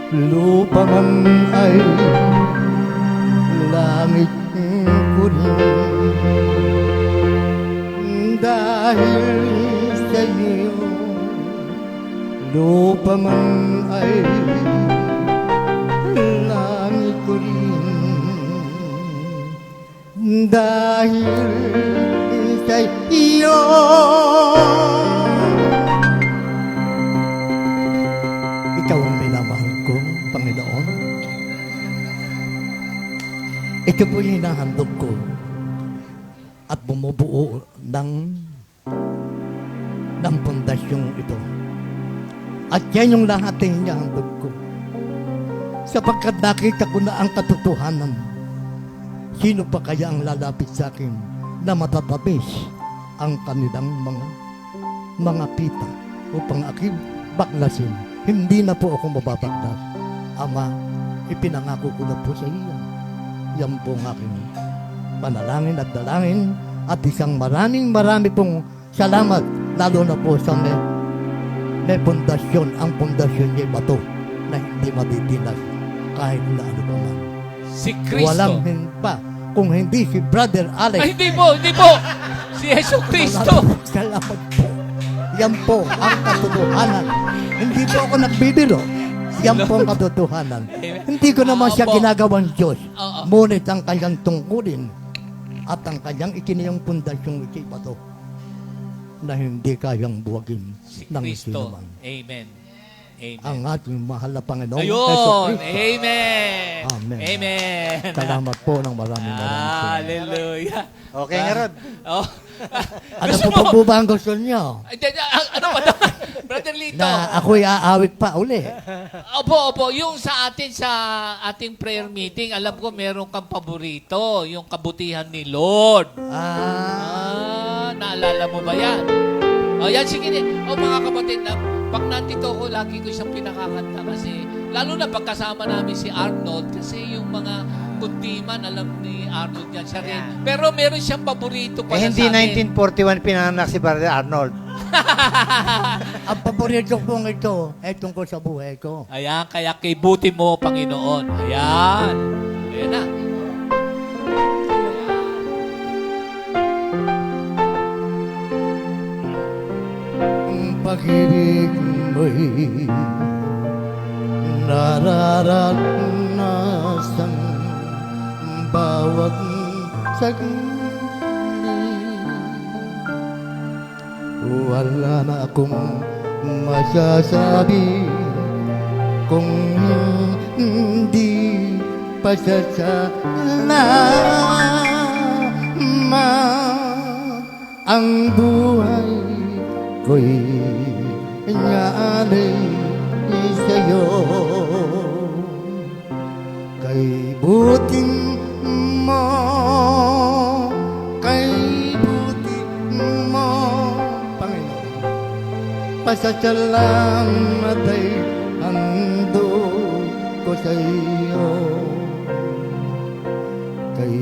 lupa man ay langit ko rin. dahil sa iyo, lupa man ay langit ko rin. Dahil sa iyo, ikaw ang minamahal ko, Panginoon. Ito po yung hinahandog ko at bumubuo ng pundasyong ito. At yan yung lahat ng hinahandog ko. Sapagkat nakita ko na ang katotohanan. Sino pa kaya ang lalapit sa akin na matatabis ang kanilang mga pita upang aking baklasin? Hindi na po ako mababaklas. Ama, ipinangako ko na po sa iyo. Yan po ang aking panalangin at dalangin at isang marami pong salamat, lalo na po sa may pundasyon. Ang pundasyon niya bato na hindi matitilas kahit na ano pa man. Si Kristo. Walang pa kung hindi si Brother Alex. Ay, hindi po. Si Yesu Kristo. Salamat po. Yan po ang katotohanan. Hindi po ako nagbibiro. Yan po ang katotohanan. Hindi ko naman siya ginagawang Diyos. Ngunit ang kanyang tungkulin at ang kanyang ikiniyang pundasyong ikibato na hindi kayang buwagin Si ng Kristo. sinuman. Amen. Amen. Ang ating mahal na Panginoon. Ayun. Yesu Cristo. Amen. Amen. Amen. Salamat po ng maraming. Hallelujah. Okay nga, Rod. Oh. Ano Gusto po mo? po ba ang gusto niyo? Ano ba naman? Brother Lito. Na ako'y aawit pa uli. Opo. Yung sa ating prayer meeting, alam ko meron kang paborito, yung kabutihan ni Lord. Naalala mo ba yan? Yan, sige. Mga kapatid, pag nandito ko, lagi ko siyang pinakakanta kasi, lalo na pagkasama namin si Arnold, kasi yung mga kuntiman, alam ni Arnold yan siya rin. Pero meron siyang paborito pala Hindi sa akin. 1941 pinanganak si Brother Arnold. Ang paborito kong ito, tungkol sa buhay ko. Ayan, kaya kibuti mo, Panginoon. Ayan. Ayan na. Ang pag-ibig mo'y nararanasan bawat saglit. Wala na akong masasabi kung hindi pasasalamat ang buhay ko'y nyaalay sa'yo. Kay buting mo, Panginoon, pasasalamat ay handog ko sa'yo. Kay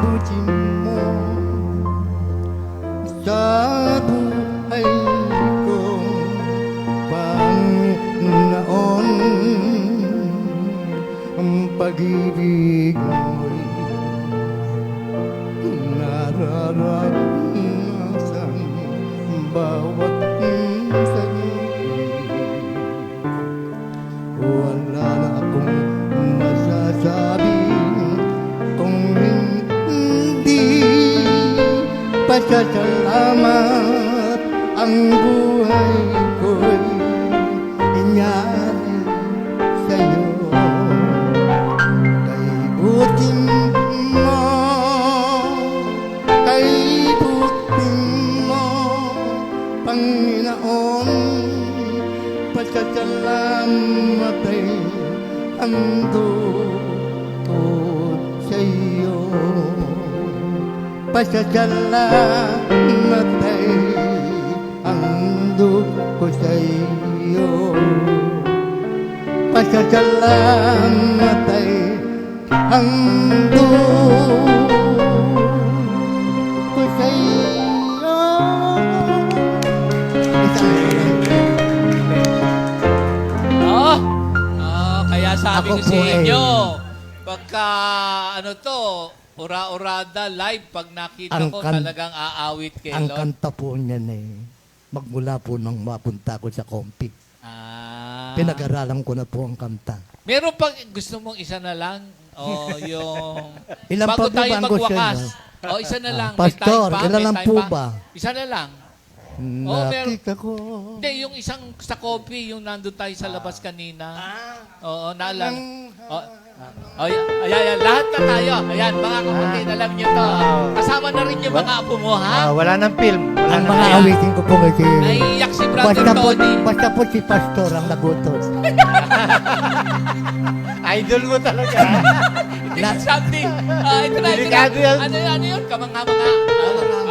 buting mo, sa buhay kong Panginoon, ang pag-ibig mo'y nararanasan bawat saglit. Wala na akong masasabi kung hindi pasasalamat ang buhay ko'y inyari sa'yo. Kay buting mo, Panginoon, pasasalamat ay handog ko sa'yo. Pasasalamat ay handog ko sa'yo. Pasasalamat ay handog ko sa'yo. Kaya sabi Ako ko sa po ay- inyo, pagka ura-urada live pag nakita Ang ko kan- talagang aawit kay Ang Lord. kanta po niyan magmula po nung mapunta ko sa Kompi. Pinag-aralan ko na po ang kanta. Meron pang gusto mong isa na lang? O yung... Ilan bago pa po tayo ba ang gusto magwakas. niyo? O isa na lang. May Pastor, time pa? ilan May lang time po pa? ba? Isa na lang. meron. Nakita ko. Hindi, yung isang sa coffee, yung nandun tayo sa labas kanina. Oo, naalala. Ayan, lahat na tayo. Ayan, mga kapatid, alam niyo to. Kasama na rin yung mga apo mo, ha? Wala nang film. Wala Ang nang mga awitin ko po kasi. Naiiyak si Brother Tony. Basta po si Pastor ang nagutos. Idol mo talaga. Something. Ito na. Delikado yan. Ano yun? Kamangha-mangha.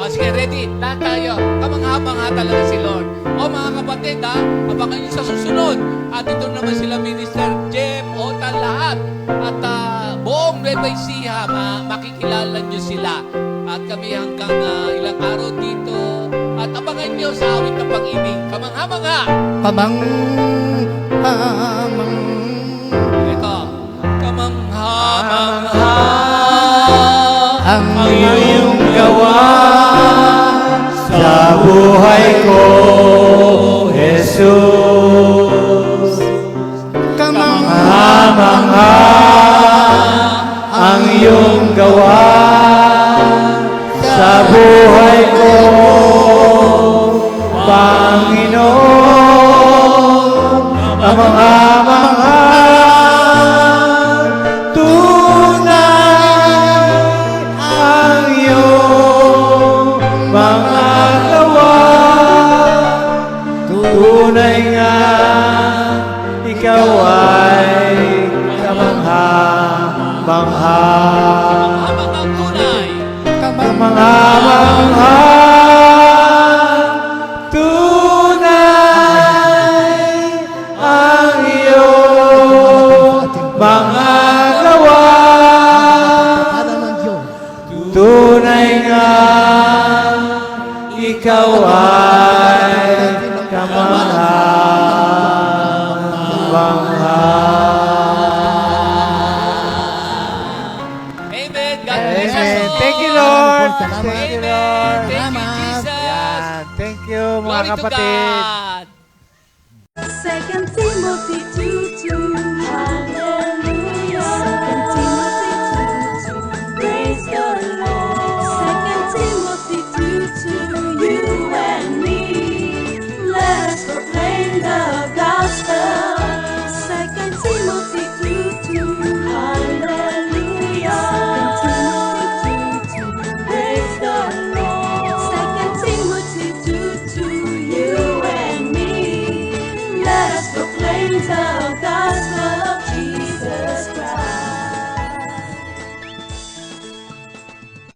Sige, ready. Lahat tayo. Kamangha-mangha talaga si Lord. O mga kapatid, abangan nyo sa susunod. At ito naman sila Minister Jem, Otan, lahat. At buong Nueva Ecija, makikilala nyo sila. At kami hanggang ilang araw dito. At abangan nyo sa awit ng pag-ibig. Kamangha-mangha. Kamang-hamang. Ito. Kamangha-mangha. Ang iyong gawa sa buhay ko, Jesus. Kamangha-mangha ang iyong gawa sa buhay ko, Panginoon. Kamangha-mangha, tunay ang iyong mga gawa. Tunay nga ikaw ay kamangha-mangha. Kamangha-mangha tunay. Kamangha-mangha, tunay ang iyong mga gawa. Tunay nga ikaw ay kamangha-mangha. Amen. God bless us Amen. all. Thank you, Lord. Salamat. Thank you, Lord. Thank you, Jesus. Yan. Thank you, mga Glory to kapatid. God. 2 Timothy 2:2.